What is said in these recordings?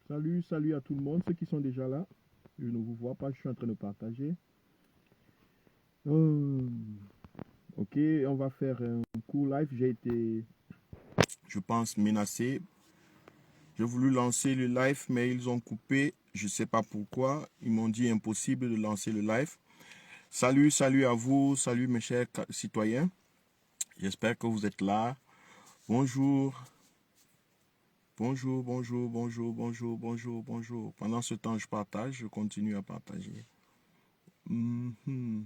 Salut, salut à tout le monde, ceux qui sont déjà là. Je ne vous vois pas, je suis en train de partager. Euh, ok, on va faire un court live. J'ai été, je pense, menacé. J'ai voulu lancer le live, mais ils ont coupé. Je ne sais pas pourquoi. Ils m'ont dit impossible de lancer le live. Salut, salut à vous. Salut mes chers citoyens. J'espère que vous êtes là. Bonjour. Bonjour, bonjour, bonjour, bonjour, bonjour, bonjour. Pendant ce temps, je partage, je continue à partager. Mhm.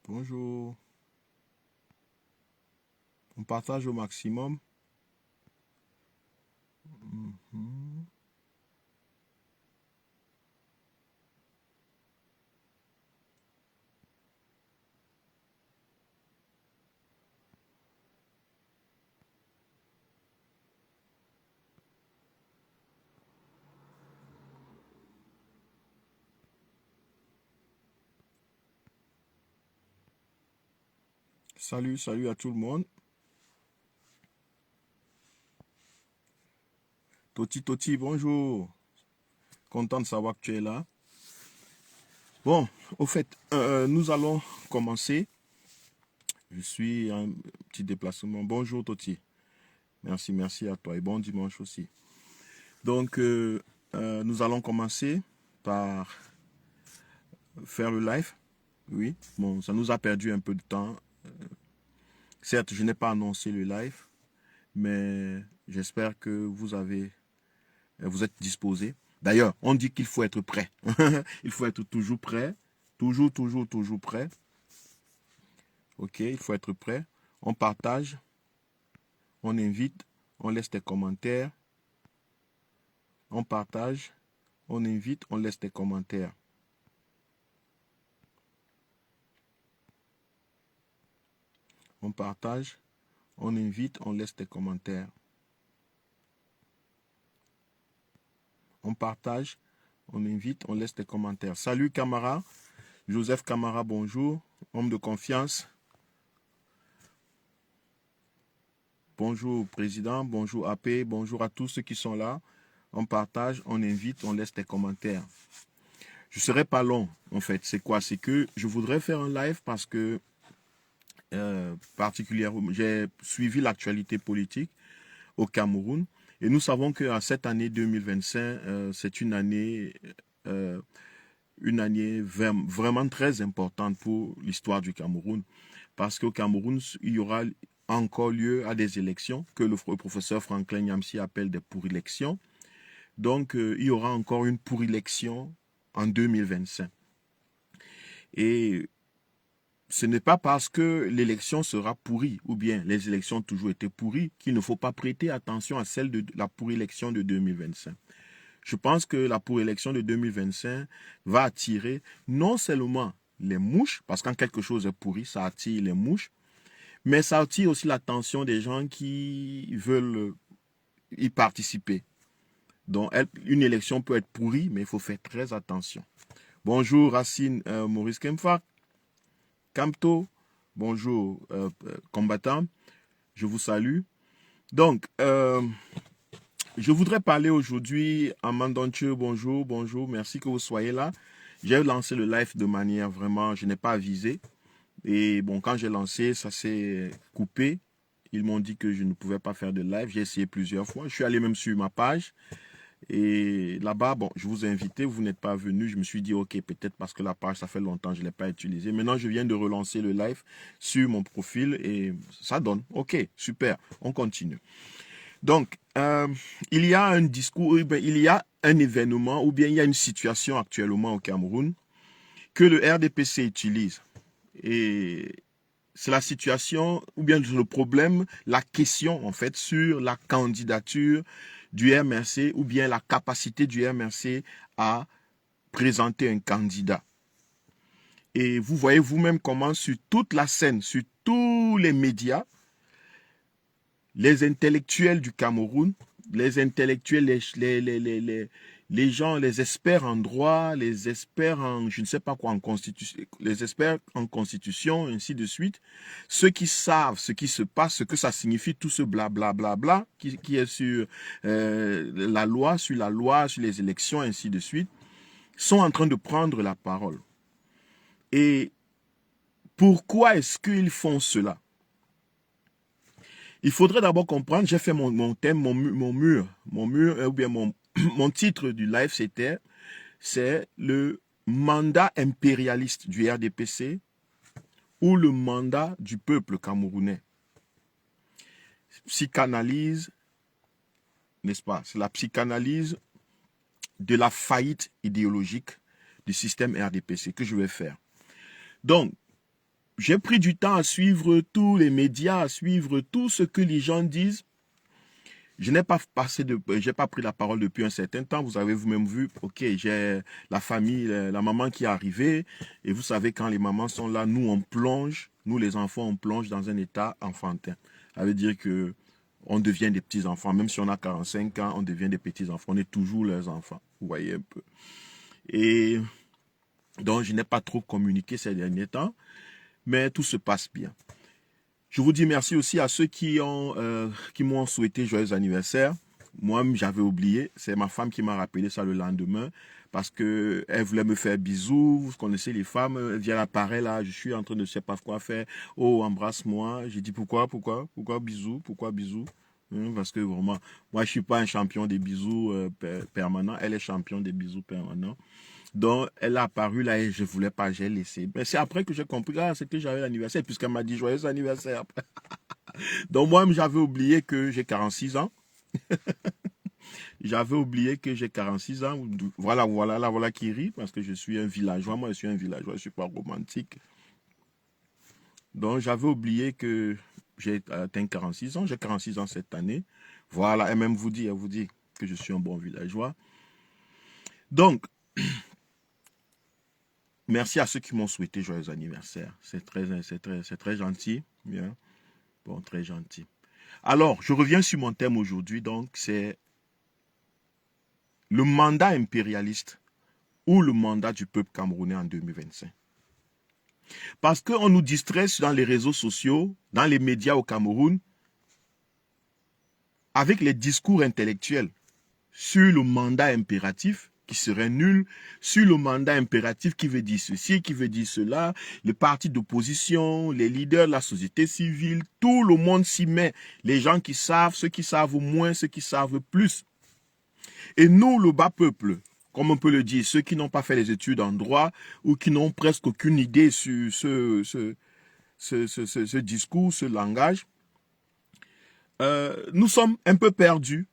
Bonjour. On partage au maximum. Mhm. Salut, salut à tout le monde. Toti, Toti, bonjour. Content de savoir que tu es là. Bon, au fait, nous allons commencer. Je suis un petit déplacement. Bonjour, Toti. Merci, merci à toi et bon dimanche aussi. Donc, nous allons commencer par faire le live. Oui, bon, ça nous a perdu un peu de temps. Certes, je n'ai pas annoncé le live, mais j'espère que vous êtes disposés. D'ailleurs, on dit qu'il faut être prêt. Il faut être toujours prêt. Toujours, toujours, toujours prêt. Ok, il faut être prêt. On partage, on invite, on laisse des commentaires. On partage, on invite, on laisse des commentaires. On partage, on invite, on laisse des commentaires. On partage, on invite, on laisse des commentaires. Salut Camara, Joseph Camara, bonjour. Homme de confiance. Bonjour Président, bonjour AP, bonjour à tous ceux qui sont là. On partage, on invite, on laisse des commentaires. Je ne serai pas long en fait. C'est quoi? C'est que je voudrais faire un live parce que particulièrement, j'ai suivi l'actualité politique au Cameroun et nous savons que cette année 2025, c'est une année vraiment très importante pour l'histoire du Cameroun parce qu'au Cameroun, il y aura encore lieu à des élections que le professeur Franklin Nyamsi appelle des pour-élections. Donc, il y aura encore une pour-élection en 2025. Et ce n'est pas parce que l'élection sera pourrie, ou bien les élections ont toujours été pourries, qu'il ne faut pas prêter attention à celle de la pour-élection de 2025. Je pense que la pour-élection de 2025 va attirer non seulement les mouches, parce que quand quelque chose est pourri, ça attire les mouches, mais ça attire aussi l'attention des gens qui veulent y participer. Donc, une élection peut être pourrie, mais il faut faire très attention. Bonjour Racine Maurice Kempfa, Camto, bonjour combattant, je vous salue. Donc, je voudrais parler aujourd'hui à Mandonche, bonjour, bonjour, merci que vous soyez là. J'ai lancé le live de manière vraiment, je n'ai pas avisé. Et bon, quand j'ai lancé, ça s'est coupé. Ils m'ont dit que je ne pouvais pas faire de live. J'ai essayé plusieurs fois. Je suis allé même sur ma page Et là-bas, bon, je vous ai invité, vous n'êtes pas venu. Je me suis dit, ok, peut-être parce que la page, ça fait longtemps que je ne l'ai pas utilisée. Maintenant, je viens de relancer le live sur mon profil et ça donne. Ok, super, on continue. Donc, il y a un discours, il y a un événement ou bien il y a une situation actuellement au Cameroun que le RDPC utilise. Et c'est la situation, ou bien le problème, la question en fait sur la candidature du MRC ou bien la capacité du MRC à présenter un candidat. Et vous voyez vous-même comment sur toute la scène, sur tous les médias, les intellectuels du Cameroun, les intellectuels, les gens, les experts en droit, les experts en, je ne sais pas quoi, en constitution, les experts en constitution, ainsi de suite, ceux qui savent ce qui se passe, ce que ça signifie, tout ce blablabla qui est sur la loi, sur les élections, ainsi de suite, sont en train de prendre la parole. Et pourquoi est-ce qu'ils font cela? Il faudrait d'abord comprendre, j'ai fait mon thème, mon mur, ou bien mon titre du live, c'est le mandat impérialiste du RDPC ou le mandat du peuple camerounais. Psychanalyse, n'est-ce pas? C'est la psychanalyse de la faillite idéologique du système RDPC que je vais faire. Donc, j'ai pris du temps à suivre tous les médias, à suivre tout ce que les gens disent. Je n'ai pas j'ai pas pris la parole depuis un certain temps. Vous avez vous-même vu, ok, j'ai la famille, la maman qui est arrivée. Et vous savez, quand les mamans sont là, nous on plonge, nous les enfants, on plonge dans un état enfantin. Ça veut dire que on devient des petits enfants. Même si on a 45 ans, on devient des petits enfants. On est toujours leurs enfants. Vous voyez un peu. Et donc, je n'ai pas trop communiqué ces derniers temps. Mais tout se passe bien. Je vous dis merci aussi à ceux qui m'ont souhaité joyeux anniversaire. Moi, j'avais oublié. C'est ma femme qui m'a rappelé ça le lendemain parce que elle voulait me faire bisous. Vous connaissez les femmes, elle vient l'appareil là, je suis en train de ne sais pas quoi faire. Oh, embrasse-moi. J'ai dit pourquoi bisous, parce que vraiment, moi, je suis pas un champion des bisous permanents. Elle est champion des bisous permanents. Donc, elle a apparu là et je ne voulais pas, j'ai laissé. Mais c'est après que j'ai compris, c'est que j'avais l'anniversaire, puisqu'elle m'a dit joyeux anniversaire. Donc, moi, j'avais oublié que j'ai 46 ans. J'avais oublié que j'ai 46 ans. Voilà qui rit, parce que je suis un villageois. Moi, je suis un villageois, je ne suis pas romantique. Donc, j'avais oublié que j'ai atteint 46 ans. J'ai 46 ans cette année. Voilà, elle même vous dit que je suis un bon villageois. Donc, merci à ceux qui m'ont souhaité joyeux anniversaire. C'est très gentil. Bien. Bon, très gentil. Alors, je reviens sur mon thème aujourd'hui. Donc, c'est le mandat impérialiste ou le mandat du peuple camerounais en 2025. Parce qu'on nous distrait dans les réseaux sociaux, dans les médias au Cameroun, avec les discours intellectuels sur le mandat impératif qui serait nul, sur le mandat impératif qui veut dire ceci, qui veut dire cela, les partis d'opposition, les leaders de la société civile, tout le monde s'y met. Les gens qui savent, ceux qui savent moins, ceux qui savent plus. Et nous, le bas peuple, comme on peut le dire, ceux qui n'ont pas fait les études en droit ou qui n'ont presque aucune idée sur ce discours, ce langage, nous sommes un peu perdus.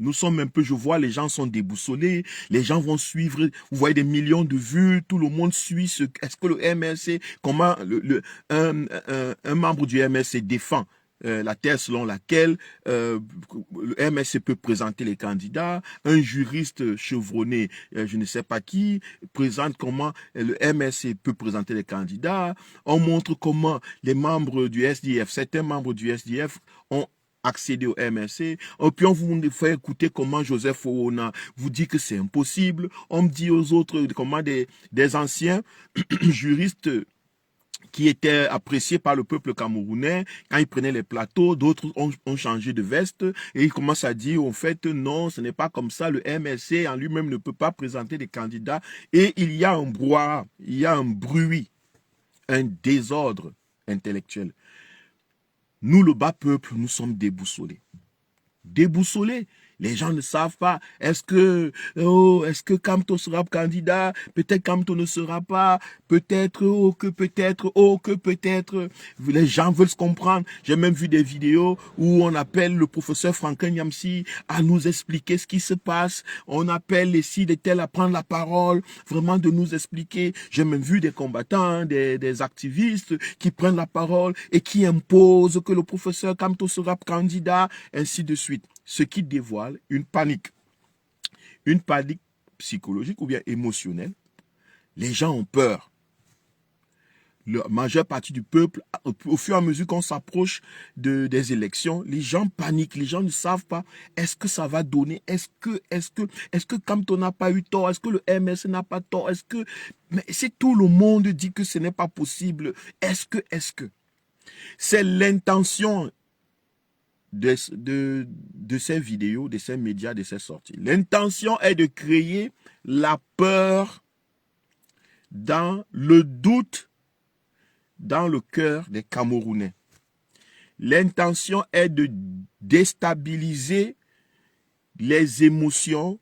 Nous sommes un peu, je vois, les gens sont déboussolés, les gens vont suivre, vous voyez des millions de vues, tout le monde suit est-ce que le MRC, comment un membre du MRC défend la thèse selon laquelle le MRC peut présenter les candidats, un juriste chevronné, je ne sais pas qui, présente comment le MRC peut présenter les candidats, on montre comment les membres du SDF, certains membres du SDF ont accéder au MRC. Et puis on vous fait écouter comment Joseph Owona vous dit que c'est impossible. On me dit aux autres comment des anciens juristes qui étaient appréciés par le peuple camerounais, quand ils prenaient les plateaux, d'autres ont changé de veste et ils commencent à dire au fait non, ce n'est pas comme ça, le MRC en lui-même ne peut pas présenter des candidats et il y a un brouhaha, il y a un bruit, un désordre intellectuel. Nous, le bas peuple, nous sommes déboussolés. Déboussolés. Les gens ne savent pas. Est-ce que Kamto sera candidat? Peut-être Kamto ne sera pas. Peut-être, que peut-être. Les gens veulent se comprendre. J'ai même vu des vidéos où on appelle le professeur Franklin Nyamsi à nous expliquer ce qui se passe. On appelle les ci, les tels à prendre la parole, vraiment de nous expliquer. J'ai même vu des combattants, hein, des activistes qui prennent la parole et qui imposent que le professeur Kamto sera candidat, ainsi de suite. Ce qui dévoile une panique psychologique ou bien émotionnelle. Les gens ont peur. La majeure partie du peuple, au fur et à mesure qu'on s'approche des élections, les gens paniquent, les gens ne savent pas, est-ce que ça va donner, est-ce que Kamto n'a pas eu tort, est-ce que le MRC n'a pas tort, mais si tout le monde dit que ce n'est pas possible, est-ce que, c'est l'intention de ces vidéos, de ces médias, de ces sorties. L'intention est de créer la peur dans le doute dans le cœur des Camerounais. L'intention est de déstabiliser les émotions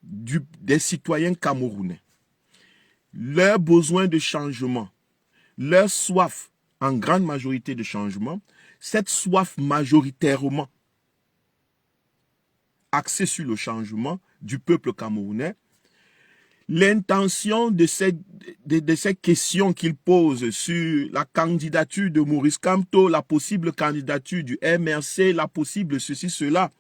des citoyens camerounais. Leur besoin de changement, leur soif en grande majorité de changement, cette soif majoritairement axée sur le changement du peuple camerounais, l'intention de ces questions qu'il pose sur la candidature de Maurice Kamto, la possible candidature du MRC, la possible ceci, cela.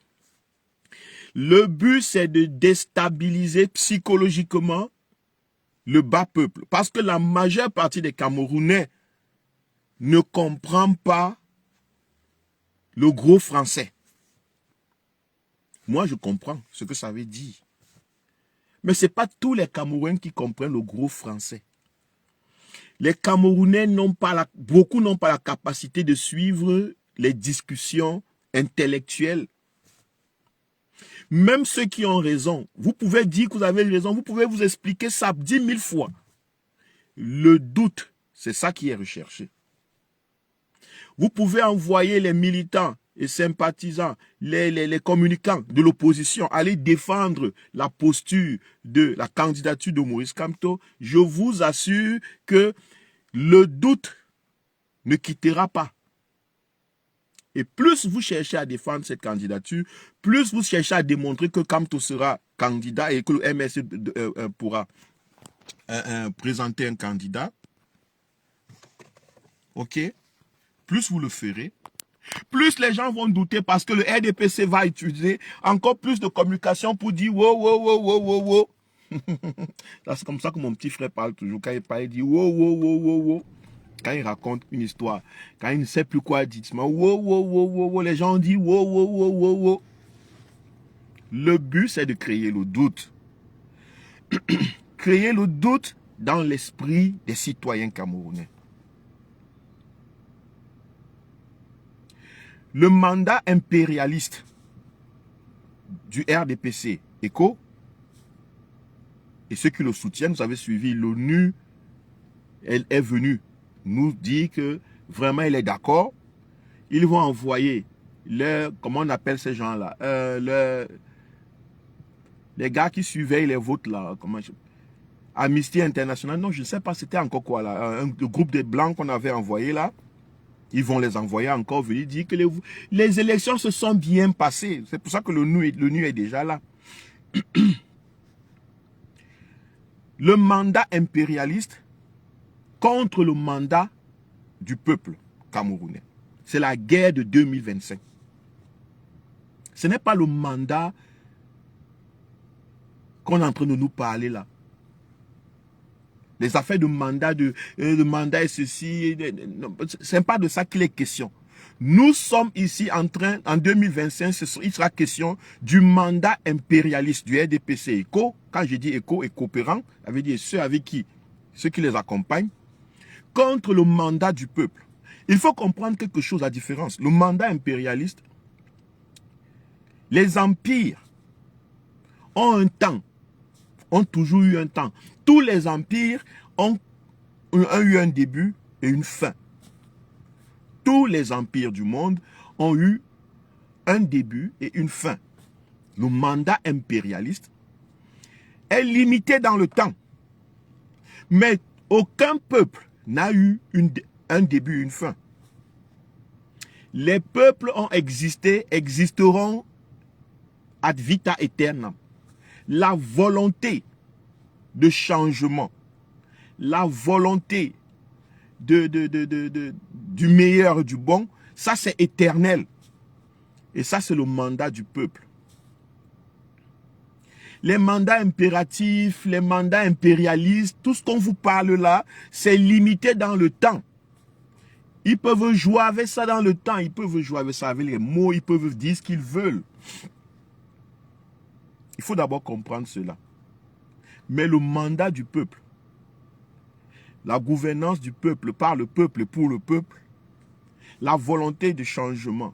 Le but, c'est de déstabiliser psychologiquement le bas peuple. Parce que la majeure partie des Camerounais ne comprend pas le gros français. Moi, je comprends ce que ça veut dire. Mais ce n'est pas tous les Camerounais qui comprennent le gros français. Les Camerounais beaucoup n'ont pas la capacité de suivre les discussions intellectuelles. Même ceux qui ont raison, vous pouvez dire que vous avez raison, vous pouvez vous expliquer ça 10 000 fois. Le doute, c'est ça qui est recherché. Vous pouvez envoyer les militants et sympathisants, les communicants de l'opposition, aller défendre la posture de la candidature de Maurice Kamto. Je vous assure que le doute ne quittera pas. Et plus vous cherchez à défendre cette candidature, plus vous cherchez à démontrer que Kamto sera candidat et que le MRC pourra présenter un candidat, ok, plus vous le ferez, plus les gens vont douter parce que le RDPC va utiliser encore plus de communication pour dire wow. C'est comme ça que mon petit frère parle toujours. Quand il parle, il dit wow. Quand il raconte une histoire, quand il ne sait plus quoi dire, wow, les gens disent wow. Le but, c'est de créer le doute. Créer le doute dans l'esprit des citoyens camerounais. Le mandat impérialiste du RDPC ECO et ceux qui le soutiennent, vous avez suivi, l'ONU, elle est venue nous dire que vraiment elle est d'accord. Ils vont envoyer comment on appelle ces gens-là, les gars qui surveillent les votes là, Amnesty International, non je ne sais pas c'était encore quoi là, le groupe des blancs qu'on avait envoyé là. Ils vont les envoyer encore venir dire que les élections se sont bien passées. C'est pour ça que l'ONU est déjà là. Le mandat impérialiste contre le mandat du peuple camerounais. C'est la guerre de 2025. Ce n'est pas le mandat qu'on est en train de nous parler là. Les affaires de mandat, le mandat est ceci, ce n'est pas de ça qu'il est question. Nous sommes ici en 2025, il sera question du mandat impérialiste du RDPC ECO. Quand je dis ECO et coopérant, ça veut dire ceux qui les accompagnent, contre le mandat du peuple. Il faut comprendre quelque chose, la différence. Le mandat impérialiste, les empires ont toujours eu un temps. Tous les empires ont eu un début et une fin. Tous les empires du monde ont eu un début et une fin. le mandat impérialiste, est limité dans le temps. Mais aucun peuple n'a eu un début, une fin. Les peuples ont existé, existeront ad vita aeternam. La volonté de changement, la volonté du meilleur, du bon, ça c'est éternel. Et ça c'est le mandat du peuple. Les mandats impératifs, les mandats impérialistes, tout ce qu'on vous parle là, c'est limité dans le temps. Ils peuvent jouer avec ça dans le temps, ils peuvent jouer avec ça avec les mots, ils peuvent dire ce qu'ils veulent. Il faut d'abord comprendre cela. Mais le mandat du peuple, la gouvernance du peuple par le peuple et pour le peuple, la volonté de changement,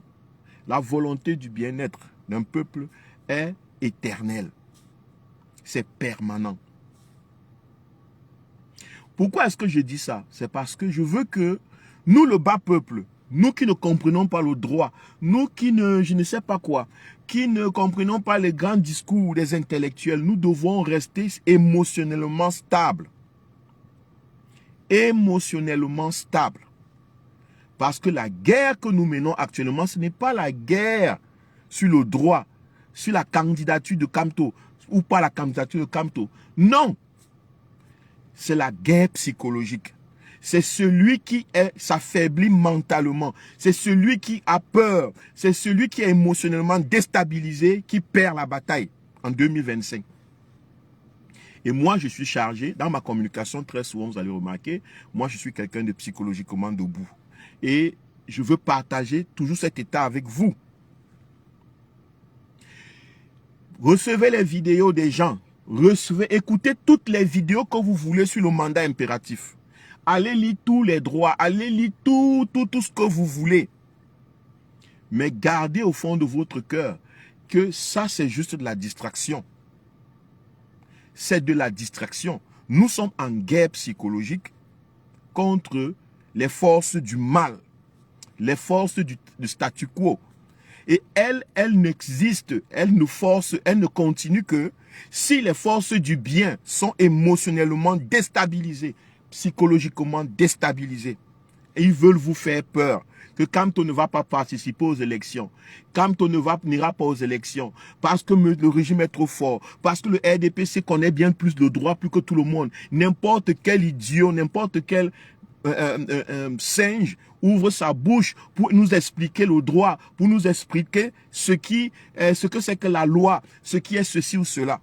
la volonté du bien-être d'un peuple est éternelle. C'est permanent. Pourquoi est-ce que je dis ça? C'est parce que je veux que nous, le bas peuple, nous qui ne comprenons pas le droit, nous qui ne, je ne sais pas quoi, qui ne comprenons pas les grands discours des intellectuels, nous devons rester émotionnellement stables. Émotionnellement stables. Parce que la guerre que nous menons actuellement, ce n'est pas la guerre sur le droit, sur la candidature de Kamto, ou pas la candidature de Kamto. Non. C'est la guerre psychologique. C'est celui qui s'affaiblit mentalement. C'est celui qui a peur. C'est celui qui est émotionnellement déstabilisé qui perd la bataille en 2025. Et moi, je suis chargé, dans ma communication, très souvent, vous allez remarquer, moi, je suis quelqu'un de psychologiquement debout. Et je veux partager toujours cet état avec vous. Recevez les vidéos des gens. Écoutez toutes les vidéos que vous voulez sur le mandat impératif. Allez lire tous les droits, allez lire tout ce que vous voulez. Mais gardez au fond de votre cœur que ça, c'est juste de la distraction. C'est de la distraction. Nous sommes en guerre psychologique contre les forces du mal, les forces du statu quo. Et elles n'existent, elles ne continuent que si les forces du bien sont émotionnellement déstabilisées, psychologiquement déstabilisées. Et ils veulent vous faire peur. Que Kamto ne va pas participer aux élections. Kamto n'ira pas aux élections. Parce que le régime est trop fort. Parce que le RDPC connaît bien plus le droit plus que tout le monde. N'importe quel idiot, n'importe quel singe ouvre sa bouche pour nous expliquer le droit, pour nous expliquer ce que c'est que la loi, ce qui est ceci ou cela.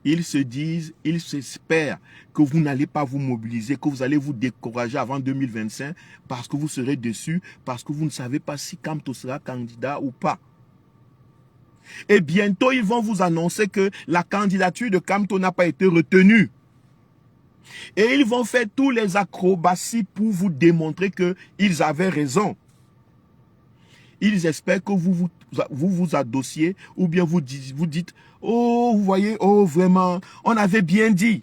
Ils se disent, ils s'espèrent que vous n'allez pas vous mobiliser, que vous allez vous décourager avant 2025 parce que vous serez déçus, parce que vous ne savez pas si Kamto sera candidat ou pas. Et bientôt, ils vont vous annoncer que la candidature de Kamto n'a pas été retenue. Et ils vont faire tous les acrobaties pour vous démontrer qu'ils avaient raison. Ils espèrent que vous adossiez ou bien vous dites, oh, vous voyez, oh, vraiment, on avait bien dit.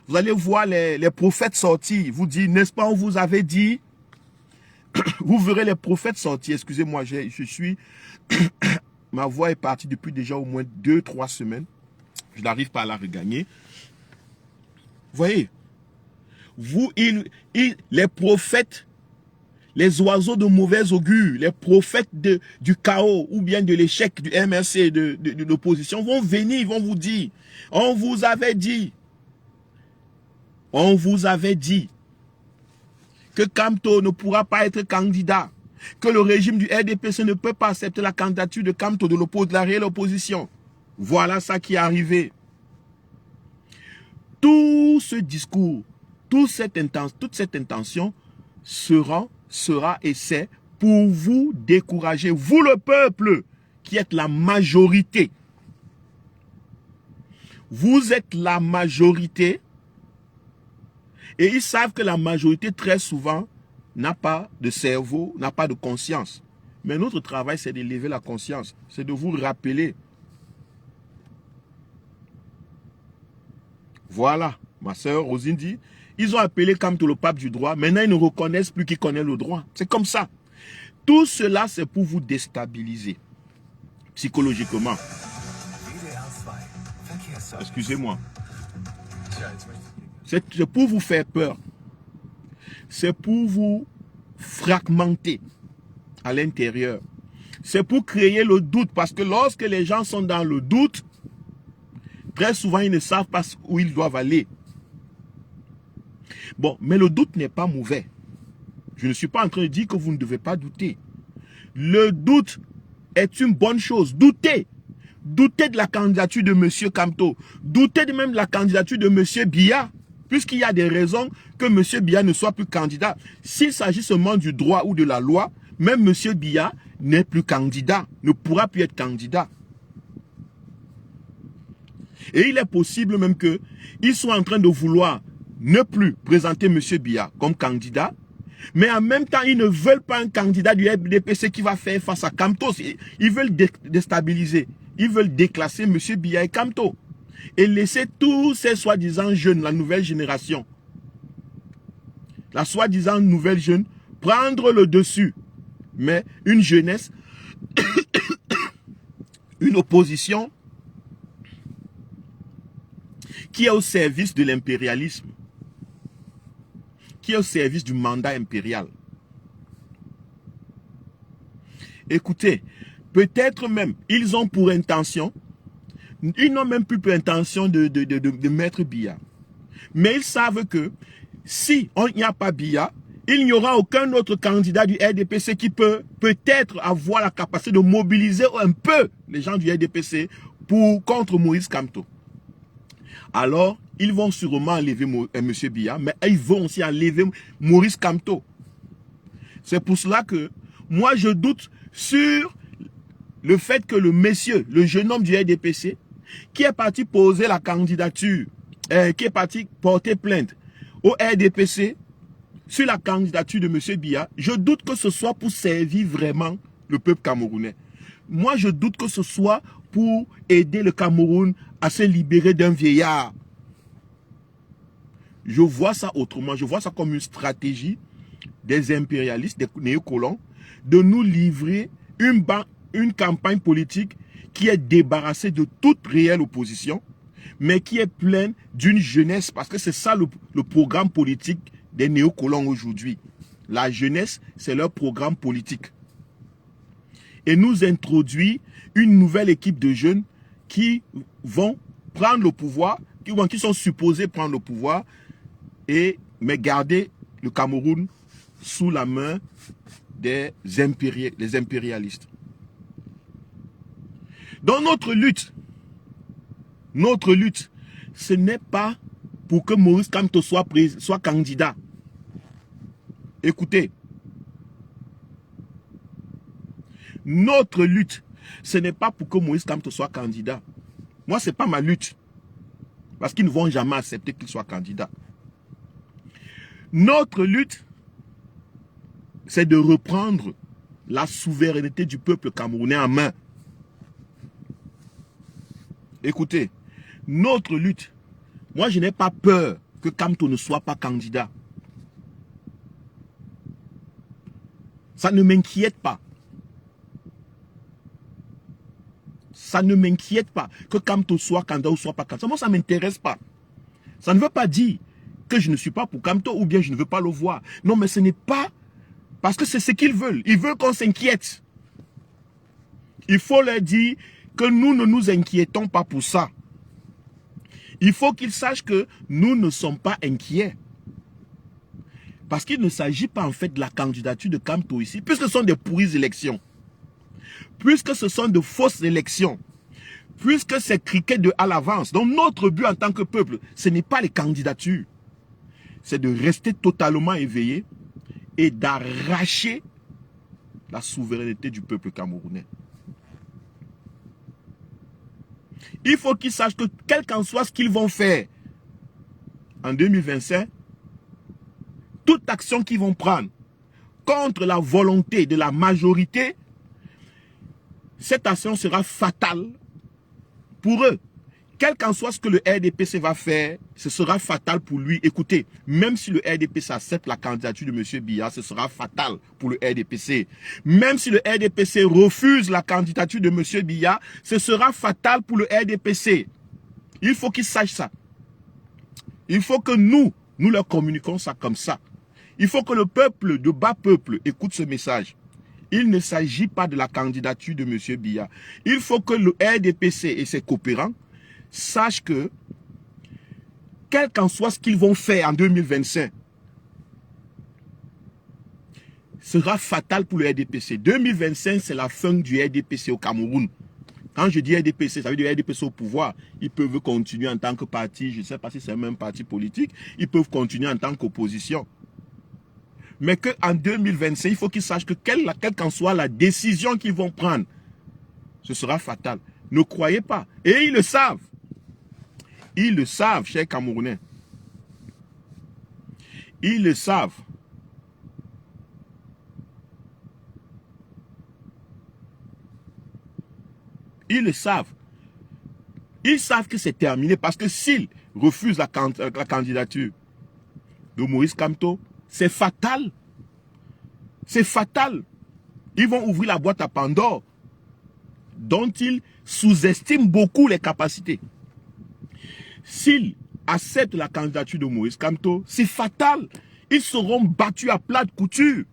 Vous allez voir les prophètes sortir, vous dire, n'est-ce pas, on vous avait dit. Vous verrez les prophètes sortir, excusez-moi, je suis, ma voix est partie depuis déjà au moins 2-3 semaines. Je n'arrive pas à la regagner. Vous voyez, les prophètes, les oiseaux de mauvais augure, les prophètes du chaos ou bien de l'échec du MRC, de l'opposition vont venir, ils vont vous dire, on vous avait dit que Kamto ne pourra pas être candidat, que le régime du RDPC ne peut pas accepter la candidature de Kamto de la réelle opposition. Voilà ça qui est arrivé. Tout ce discours, toute cette intention sera et c'est pour vous décourager, vous le peuple qui êtes la majorité. Vous êtes la majorité et ils savent que la majorité très souvent n'a pas de cerveau, n'a pas de conscience. Mais notre travail c'est d'élever la conscience, c'est de vous rappeler. Voilà, ma sœur Rosine dit, ils ont appelé Kamto le pape du droit, maintenant ils ne reconnaissent plus qui connaît le droit. C'est comme ça. Tout cela, c'est pour vous déstabiliser. psychologiquement. Excusez-moi. C'est pour vous faire peur. C'est pour vous fragmenter à l'intérieur. C'est pour créer le doute. Parce que lorsque les gens sont dans le doute, très souvent, ils ne savent pas où ils doivent aller. Bon, mais le doute n'est pas mauvais. Je ne suis pas en train de dire que vous ne devez pas douter. Le doute est une bonne chose. Doutez. Doutez de la candidature de M. Kamto. Doutez même de la candidature de M. Biya. Puisqu'il y a des raisons que M. Biya ne soit plus candidat. S'il s'agit seulement du droit ou de la loi, même M. Biya n'est plus candidat, ne pourra plus être candidat. Et il est possible même qu'ils soient en train de vouloir ne plus présenter M. Biya comme candidat, mais en même temps, ils ne veulent pas un candidat du RDPC qui va faire face à Kamto. Ils veulent déstabiliser, ils veulent déclasser M. Biya et Kamto. Et laisser tous ces soi-disant jeunes, la nouvelle génération, la soi-disant nouvelle jeune, prendre le dessus. Mais une jeunesse, une opposition qui est au service de l'impérialisme, qui est au service du mandat impérial. Écoutez, peut-être même, ils ont pour intention, ils n'ont même plus pour intention de mettre Biya. Mais ils savent que si on n'y a pas Biya, il n'y aura aucun autre candidat du RDPC qui peut peut-être avoir la capacité de mobiliser un peu les gens du RDPC contre Maurice Kamto. Alors, ils vont sûrement enlever M. Biya, mais ils vont aussi enlever Maurice Kamto. C'est pour cela que moi je doute sur le fait que le monsieur, le jeune homme du RDPC, qui est parti poser la candidature, qui est parti porter plainte au RDPC sur la candidature de M. Biya, je doute que ce soit pour servir vraiment le peuple camerounais. Moi, je doute que ce soit pour aider le Cameroun à se libérer d'un vieillard. Je vois ça autrement. Je vois ça comme une stratégie des impérialistes, des néocolons, de nous livrer une campagne politique qui est débarrassée de toute réelle opposition, mais qui est pleine d'une jeunesse, parce que c'est ça le programme politique des néocolons aujourd'hui. La jeunesse, c'est leur programme politique. Et nous introduit une nouvelle équipe de jeunes qui vont prendre le pouvoir, qui sont supposés prendre le pouvoir, mais garder le Cameroun sous la main des impérialistes. Dans notre lutte, ce n'est pas pour que Maurice Kamto soit candidat. Écoutez, notre lutte, ce n'est pas pour que Maurice Kamto soit candidat. Moi, ce n'est pas ma lutte. Parce qu'ils ne vont jamais accepter qu'il soit candidat. Notre lutte, c'est de reprendre la souveraineté du peuple camerounais en main. Écoutez, notre lutte, moi je n'ai pas peur que Kamto ne soit pas candidat. Ça ne m'inquiète pas. Ça ne m'inquiète pas que Kamto soit candidat ou soit pas candidat. Moi ça ne m'intéresse pas. Ça ne veut pas dire que je ne suis pas pour Kamto ou bien je ne veux pas le voir. Non, mais ce n'est pas parce que c'est ce qu'ils veulent. Ils veulent qu'on s'inquiète. Il faut leur dire que nous ne nous inquiétons pas pour ça. Il faut qu'ils sachent que nous ne sommes pas inquiets. Parce qu'il ne s'agit pas en fait de la candidature de Kamto ici, puisque ce sont des pourries élections. Puisque ce sont de fausses élections. Puisque c'est cricket à l'avance. Donc notre but en tant que peuple, ce n'est pas les candidatures. C'est de rester totalement éveillé et d'arracher la souveraineté du peuple camerounais. Il faut qu'ils sachent que quel qu'en soit ce qu'ils vont faire en 2025, toute action qu'ils vont prendre contre la volonté de la majorité, cette action sera fatale pour eux. Quel qu'en soit ce que le RDPC va faire, ce sera fatal pour lui. Écoutez, même si le RDPC accepte la candidature de M. Biya, ce sera fatal pour le RDPC. Même si le RDPC refuse la candidature de M. Biya, ce sera fatal pour le RDPC. Il faut qu'ils sachent ça. Il faut que nous leur communiquons ça comme ça. Il faut que le peuple, de bas peuple, écoute ce message. Il ne s'agit pas de la candidature de M. Biya. Il faut que le RDPC et ses coopérants sachent que, quel qu'en soit ce qu'ils vont faire en 2025, sera fatal pour le RDPC. 2025, c'est la fin du RDPC au Cameroun. Quand je dis RDPC, ça veut dire RDPC au pouvoir. Ils peuvent continuer en tant que parti, je ne sais pas si c'est un même parti politique, ils peuvent continuer en tant qu'opposition. Mais qu'en 2025, il faut qu'ils sachent que quelle qu'en soit la décision qu'ils vont prendre, ce sera fatal. Ne croyez pas. Et ils le savent. Ils le savent, chers Camerounais. Ils le savent. Ils le savent. Ils savent que c'est terminé parce que s'ils refusent la candidature de Maurice Kamto, c'est fatal. C'est fatal. Ils vont ouvrir la boîte à Pandore dont ils sous-estiment beaucoup les capacités. S'ils acceptent la candidature de Maurice Kamto, c'est fatal. Ils seront battus à plat de couture.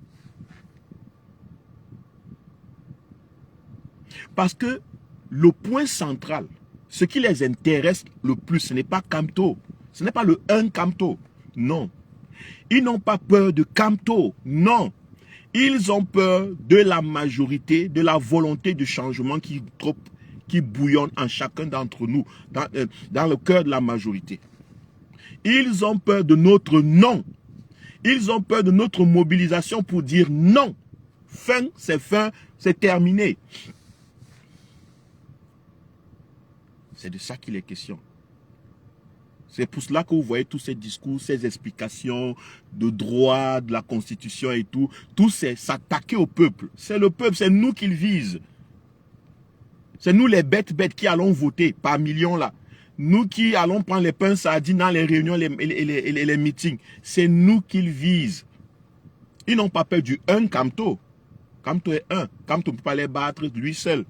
Parce que le point central, ce qui les intéresse le plus, ce n'est pas Kamto. Ce n'est pas le 1 Kamto. Non. Ils n'ont pas peur de Kamto. Non. Ils ont peur de la majorité, de la volonté de changement qui bouillonne en chacun d'entre nous, dans le cœur de la majorité. Ils ont peur de notre non. Ils ont peur de notre mobilisation pour dire non. Fin, c'est terminé. C'est de ça qu'il est question. C'est pour cela que vous voyez tous ces discours, ces explications de droit, de la Constitution et tout. Tout c'est s'attaquer au peuple. C'est le peuple, c'est nous qu'ils visent. C'est nous les bêtes qui allons voter par millions là. Nous qui allons prendre les pains sardines dans les réunions et les meetings. C'est nous qu'ils visent. Ils n'ont pas peur du 1 Kamto. Kamto est 1. Kamto ne peut pas les battre lui seul.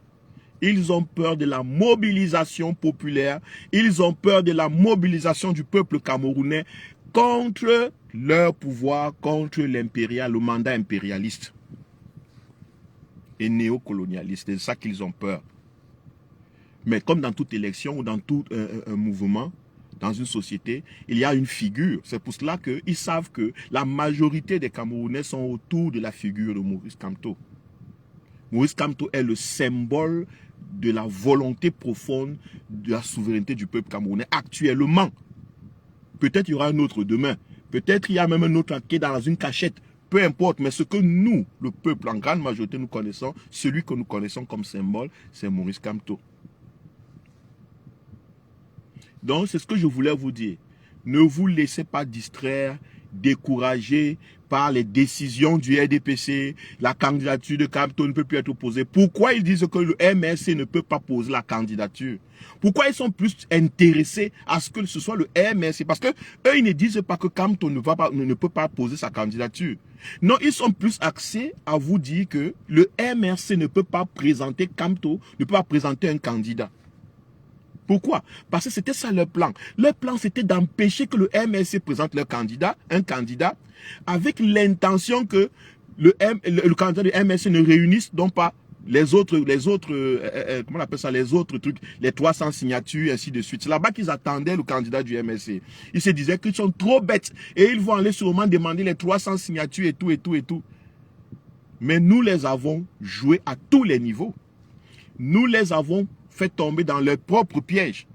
Ils ont peur de la mobilisation populaire. Ils ont peur de la mobilisation du peuple camerounais contre leur pouvoir, contre le mandat impérialiste et néocolonialiste. C'est ça qu'ils ont peur. Mais comme dans toute élection ou dans tout un mouvement, dans une société, il y a une figure. C'est pour cela qu'ils savent que la majorité des Camerounais sont autour de la figure de Maurice Kamto. Maurice Kamto est le symbole de la volonté profonde de la souveraineté du peuple camerounais actuellement. Peut-être il y aura un autre demain. Peut-être il y a même un autre qui est dans une cachette. Peu importe, mais ce que nous, le peuple, en grande majorité, nous connaissons, celui que nous connaissons comme symbole, c'est Maurice Kamto. Donc, c'est ce que je voulais vous dire. Ne vous laissez pas distraire, décourager par les décisions du RDPC. La candidature de Kamto ne peut plus être opposée. Pourquoi ils disent que le MRC ne peut pas poser la candidature? Pourquoi ils sont plus intéressés à ce que ce soit le MRC? Parce que eux, ils ne disent pas que Kamto ne peut pas poser sa candidature. Non, ils sont plus axés à vous dire que le MRC ne peut pas présenter Kamto, ne peut pas présenter un candidat. Pourquoi? Parce que c'était ça leur plan. Leur plan, c'était d'empêcher que le MRC présente leur candidat, un candidat, avec l'intention que le candidat du MRC ne réunisse donc pas les autres, comment on appelle ça, les autres trucs, les 300 signatures, ainsi de suite. C'est là-bas qu'ils attendaient le candidat du MRC. Ils se disaient qu'ils sont trop bêtes et ils vont aller sûrement demander les 300 signatures et tout, et tout, et tout. Mais nous les avons joués à tous les niveaux. Nous les avons fait tomber dans leur propre piège.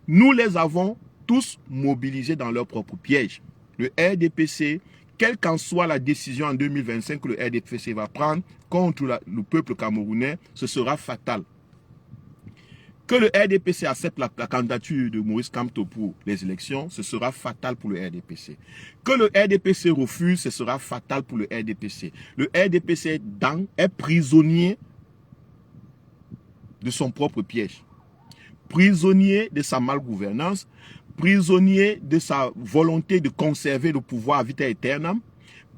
Nous les avons tous mobilisés dans leur propre piège. Le RDPC, quelle qu'en soit la décision en 2025 que le RDPC va prendre contre le peuple camerounais, ce sera fatal. Que le RDPC accepte la candidature de Maurice Kamto pour les élections, ce sera fatal pour le RDPC. Que le RDPC refuse, ce sera fatal pour le RDPC. Le RDPC est prisonnier de son propre piège. prisonnier de sa malgouvernance, prisonnier de sa volonté de conserver le pouvoir vita aeternam,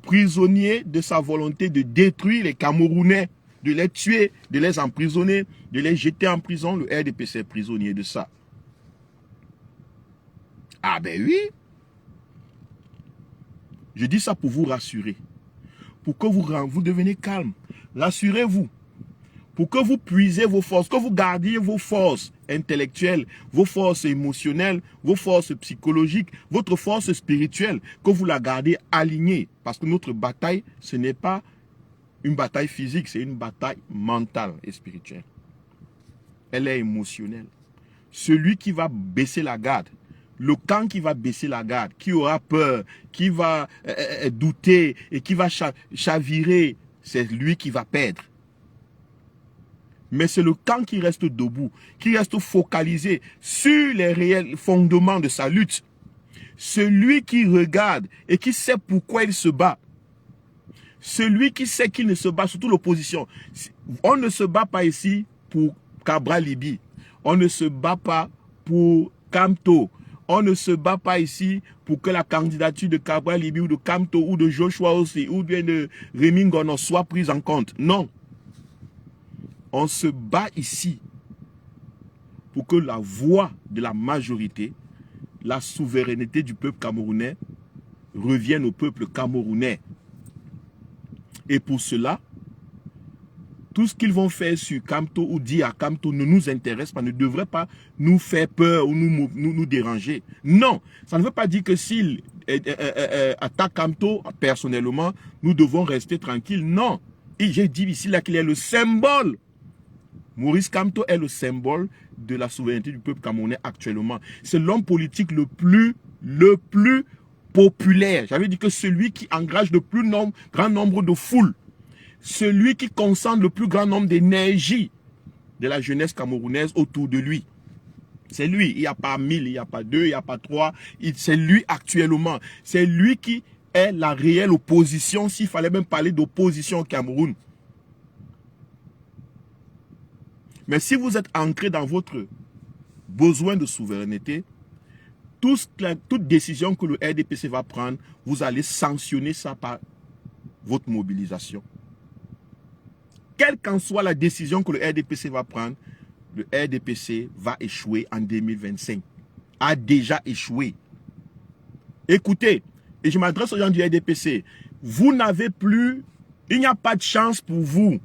prisonnier de sa volonté de détruire les Camerounais, de les tuer, de les emprisonner, de les jeter en prison. Le RDPC est prisonnier de ça. Ah ben oui. Je dis ça pour vous rassurer. Pour que vous deveniez calme. Rassurez-vous. Pour que vous puisez vos forces, que vous gardiez vos forces intellectuelles, vos forces émotionnelles, vos forces psychologiques, votre force spirituelle, que vous la gardez alignée. Parce que notre bataille, ce n'est pas une bataille physique, c'est une bataille mentale et spirituelle. Elle est émotionnelle. Celui qui va baisser la garde, le camp qui va baisser la garde, qui aura peur, qui va douter et qui va chavirer, c'est lui qui va perdre. Mais c'est le camp qui reste debout, qui reste focalisé sur les réels fondements de sa lutte. Celui qui regarde et qui sait pourquoi il se bat. Celui qui sait qu'il ne se bat, surtout l'opposition. On ne se bat pas ici pour Cabral Libye. On ne se bat pas pour Kamto. On ne se bat pas ici pour que la candidature de Cabral Libye ou de Kamto ou de Joshua aussi ou bien de Rémi Ngono soit prise en compte. Non. On se bat ici pour que la voix de la majorité, la souveraineté du peuple camerounais revienne au peuple camerounais. Et pour cela, tout ce qu'ils vont faire sur Kamto ou dire à Kamto ne nous intéresse pas, ne devrait pas nous faire peur ou nous déranger. Non, ça ne veut pas dire que s'ils attaquent Kamto, personnellement, nous devons rester tranquilles. Non, et j'ai dit ici là qu'il est le symbole. Maurice Kamto est le symbole de la souveraineté du peuple camerounais actuellement. C'est l'homme politique le plus populaire. J'avais dit que celui qui engage le plus grand nombre de foules. Celui qui concentre le plus grand nombre d'énergie de la jeunesse camerounaise autour de lui. C'est lui. Il n'y a pas 1000, il n'y a pas 2, il n'y a pas 3. C'est lui actuellement. C'est lui qui est la réelle opposition, s'il fallait même parler d'opposition au Cameroun. Mais si vous êtes ancré dans votre besoin de souveraineté, toute décision que le RDPC va prendre, vous allez sanctionner ça par votre mobilisation. Quelle qu'en soit la décision que le RDPC va prendre, le RDPC va échouer en 2025. A déjà échoué. Écoutez, et je m'adresse aux gens du RDPC, vous n'avez plus, il n'y a pas de chance pour vous.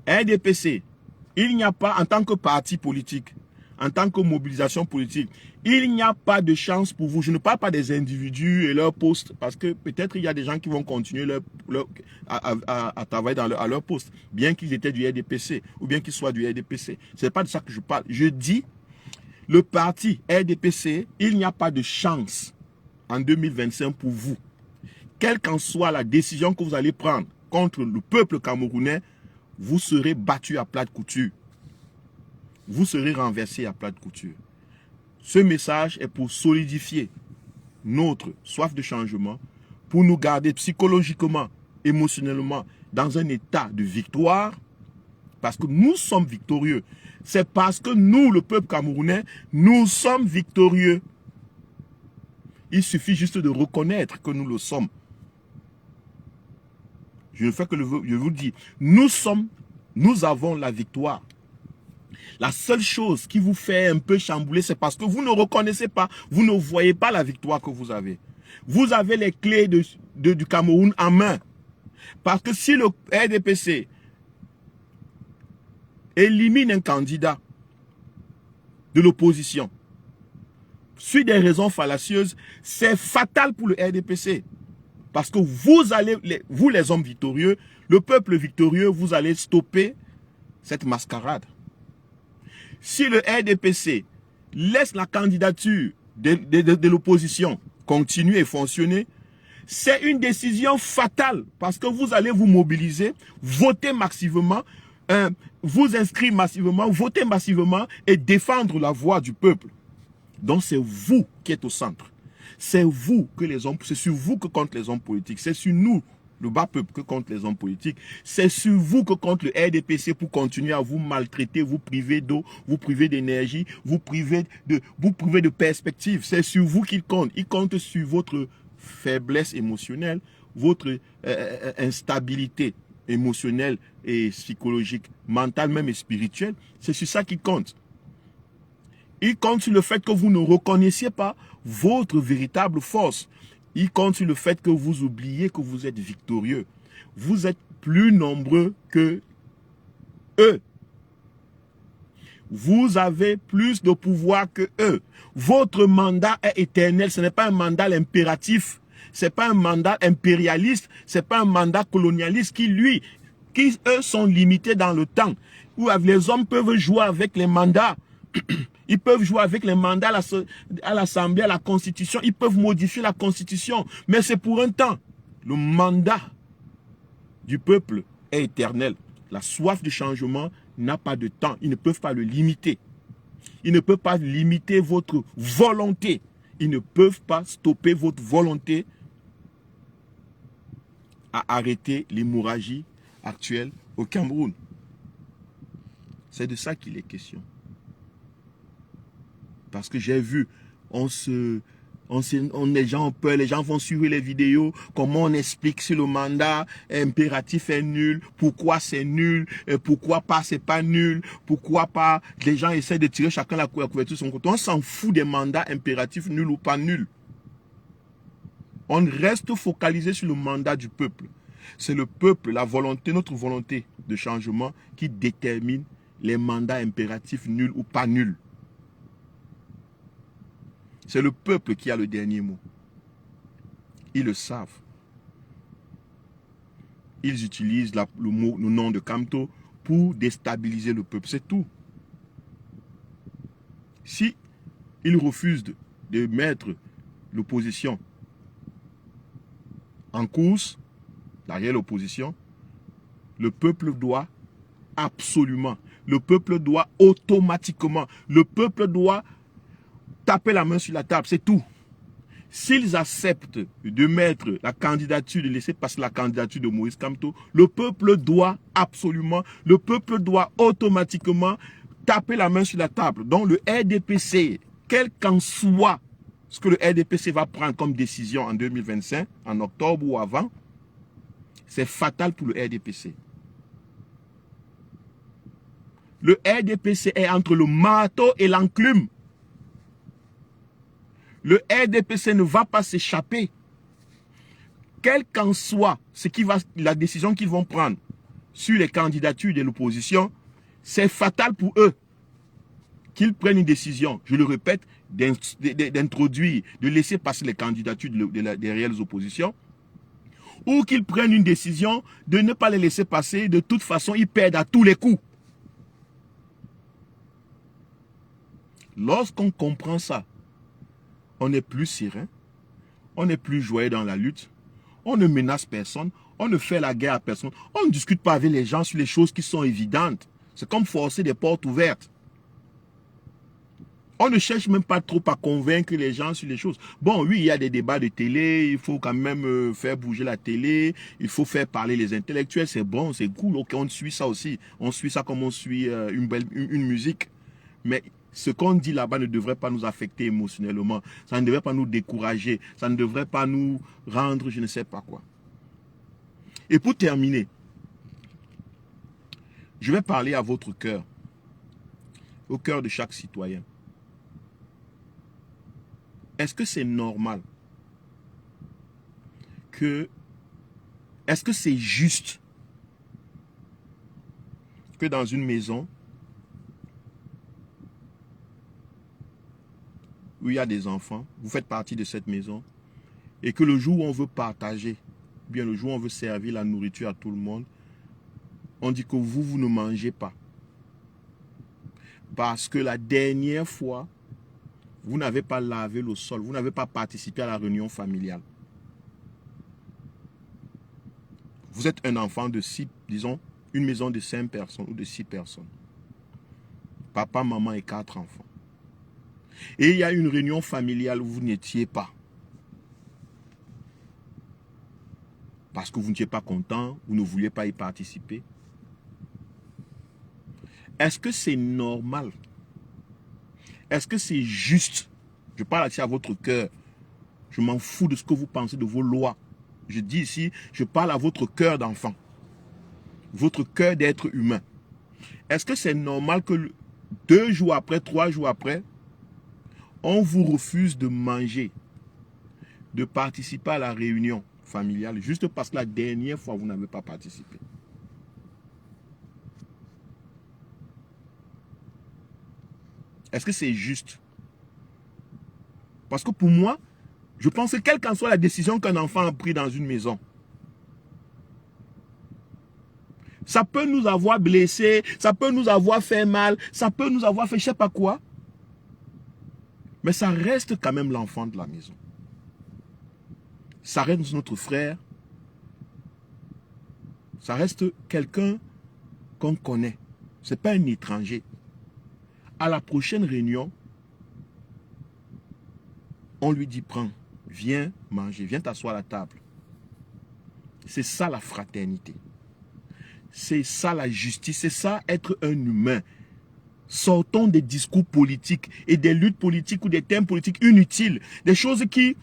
RDPC, il n'y a pas, en tant que parti politique, en tant que mobilisation politique, il n'y a pas de chance pour vous. Je ne parle pas des individus et leurs postes, parce que peut-être il y a des gens qui vont continuer à travailler à leur poste, bien qu'ils étaient du RDPC, ou bien qu'ils soient du RDPC. Ce n'est pas de ça que je parle. Je dis, le parti RDPC, il n'y a pas de chance en 2025 pour vous. Quelle qu'en soit la décision que vous allez prendre contre le peuple camerounais, vous serez battu à plat de couture. Vous serez renversé à plat de couture. Ce message est pour solidifier notre soif de changement, pour nous garder psychologiquement, émotionnellement dans un état de victoire, parce que nous sommes victorieux. C'est parce que nous, le peuple camerounais, nous sommes victorieux. Il suffit juste de reconnaître que nous le sommes. Je ne fais que je vous dis, nous avons la victoire. La seule chose qui vous fait un peu chambouler, c'est parce que vous ne reconnaissez pas, vous ne voyez pas la victoire que vous avez. Vous avez les clés du Cameroun en main. Parce que si le RDPC élimine un candidat de l'opposition, sur des raisons fallacieuses, c'est fatal pour le RDPC. Parce que vous les hommes victorieux, le peuple victorieux, vous allez stopper cette mascarade. Si le RDPC laisse la candidature de l'opposition continuer et fonctionner, c'est une décision fatale parce que vous allez vous mobiliser, voter massivement, vous inscrire massivement, voter massivement et défendre la voix du peuple. Donc c'est vous qui êtes au centre. C'est vous que c'est sur vous que comptent les hommes politiques. C'est sur nous le bas peuple, que contre les hommes politiques. C'est sur vous que compte le RDPC pour continuer à vous maltraiter, vous priver d'eau, vous priver d'énergie, vous priver de perspective. C'est sur vous qu'il compte. Il compte sur votre faiblesse émotionnelle, votre instabilité émotionnelle et psychologique, mentale même et spirituelle. C'est sur ça qu'il compte. Il compte sur le fait que vous ne reconnaissiez pas votre véritable force. Il compte sur le fait que vous oubliez que vous êtes victorieux. Vous êtes plus nombreux que eux. Vous avez plus de pouvoir que eux. Votre mandat est éternel. Ce n'est pas un mandat impératif. Ce n'est pas un mandat impérialiste. Ce n'est pas un mandat colonialiste qui, eux, sont limités dans le temps. Où les hommes peuvent jouer avec les mandats. Ils peuvent jouer avec les mandats à l'Assemblée, à la Constitution. Ils peuvent modifier la Constitution. Mais c'est pour un temps. Le mandat du peuple est éternel. La soif du changement n'a pas de temps. Ils ne peuvent pas le limiter. Ils ne peuvent pas limiter votre volonté. Ils ne peuvent pas stopper votre volonté à arrêter l'hémorragie actuelle au Cameroun. C'est de ça qu'il est question. Parce que j'ai vu, les gens ont peur, les gens vont suivre les vidéos, comment on explique si le mandat impératif est nul, pourquoi c'est nul, pourquoi pas c'est pas nul, pourquoi pas, les gens essaient de tirer chacun la couverture de son côté. On s'en fout des mandats impératifs nuls ou pas nuls. On reste focalisé sur le mandat du peuple. C'est le peuple, la volonté, notre volonté de changement qui détermine les mandats impératifs nuls ou pas nuls. C'est le peuple qui a le dernier mot. Ils le savent. Ils utilisent le nom de Kamto pour déstabiliser le peuple. C'est tout. Si ils refusent de mettre l'opposition en course, derrière l'opposition, le peuple doit absolument, le peuple doit automatiquement, le peuple doit taper la main sur la table, c'est tout. S'ils acceptent de mettre la candidature, de laisser passer la candidature de Moïse Kamto, le peuple doit absolument, le peuple doit automatiquement taper la main sur la table. Donc le RDPC, quel qu'en soit ce que le RDPC va prendre comme décision en 2025, en octobre ou avant, c'est fatal pour le RDPC. Le RDPC est entre le marteau et l'enclume. Le RDPC ne va pas s'échapper. Quelle qu'en soit la décision qu'ils vont prendre sur les candidatures de l'opposition, c'est fatal pour eux qu'ils prennent une décision, je le répète, d'introduire, de laisser passer les candidatures des réelles oppositions, ou qu'ils prennent une décision de ne pas les laisser passer. De toute façon, ils perdent à tous les coups. Lorsqu'on comprend ça, on est plus serein, on n'est plus joyeux dans la lutte, on ne menace personne, on ne fait la guerre à personne, on ne discute pas avec les gens sur les choses qui sont évidentes. C'est comme forcer des portes ouvertes. On ne cherche même pas trop à convaincre les gens sur les choses. Bon, oui, il y a des débats de télé, il faut quand même faire bouger la télé, il faut faire parler les intellectuels, c'est bon, c'est cool, ok, on suit ça aussi. On suit ça comme on suit une musique. Mais ce qu'on dit là-bas ne devrait pas nous affecter émotionnellement. Ça ne devrait pas nous décourager. Ça ne devrait pas nous rendre je ne sais pas quoi. Et pour terminer, je vais parler à votre cœur. Au cœur de chaque citoyen. Est-ce que c'est normal est-ce que c'est juste que dans une maison où il y a des enfants, vous faites partie de cette maison, et que le jour où on veut partager, bien le jour où on veut servir la nourriture à tout le monde, on dit que vous ne mangez pas. Parce que la dernière fois, vous n'avez pas lavé le sol, vous n'avez pas participé à la réunion familiale. Vous êtes un enfant de 6, disons, une maison de 5 personnes ou de 6 personnes. Papa, maman et 4 enfants. Et il y a une réunion familiale où vous n'étiez pas. parce que vous n'étiez pas content, vous ne vouliez pas y participer. Est-ce que c'est normal? Est-ce que c'est juste? Je parle ici à votre cœur. Je m'en fous de ce que vous pensez de vos lois. Je dis ici, je parle à votre cœur d'enfant. Votre cœur d'être humain. Est-ce que c'est normal que 2 jours après, 3 jours après, on vous refuse de manger, de participer à la réunion familiale, juste parce que la dernière fois, vous n'avez pas participé? Est-ce que c'est juste? Parce que pour moi, je pense que quelle qu'en soit la décision qu'un enfant a prise dans une maison, ça peut nous avoir blessés, ça peut nous avoir fait mal, ça peut nous avoir fait je ne sais pas quoi. Mais ça reste quand même l'enfant de la maison. Ça reste notre frère. Ça reste quelqu'un qu'on connaît. Ce n'est pas un étranger. À la prochaine réunion, on lui dit, prends, viens manger, viens t'asseoir à la table. C'est ça la fraternité. C'est ça la justice, c'est ça être un humain. Sortons des discours politiques et des luttes politiques ou des thèmes politiques inutiles. Des choses qui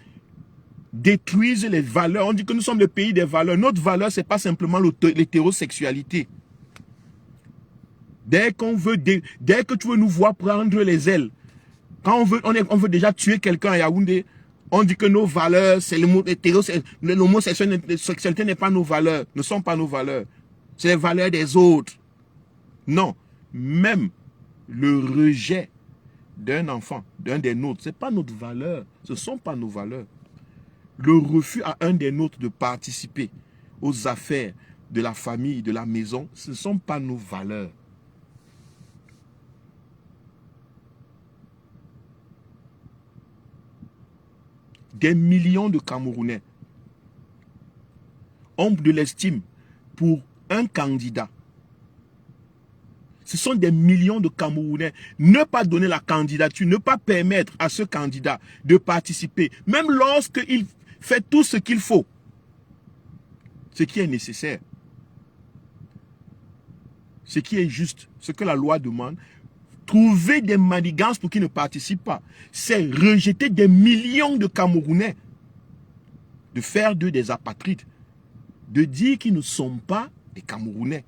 détruisent les valeurs. On dit que nous sommes le pays des valeurs. Notre valeur, ce n'est pas simplement l'hétérosexualité. Dès que tu veux nous voir prendre les ailes, quand on veut déjà tuer quelqu'un à Yaoundé, on dit que nos valeurs, c'est l'homosexualité n'est pas nos valeurs, ne sont pas nos valeurs. C'est les valeurs des autres. Non, même le rejet d'un enfant, d'un des nôtres, ce n'est pas notre valeur, ce ne sont pas nos valeurs. Le refus à un des nôtres de participer aux affaires de la famille, de la maison, ce ne sont pas nos valeurs. Des millions de Camerounais ont de l'estime pour un candidat. Ce sont des millions de Camerounais. Ne pas donner la candidature, ne pas permettre à ce candidat de participer, même lorsqu'il fait tout ce qu'il faut, ce qui est nécessaire, ce qui est juste, ce que la loi demande, trouver des manigances pour qu'ils ne participent pas. C'est rejeter des millions de Camerounais, de faire d'eux des apatrides, de dire qu'ils ne sont pas des Camerounais.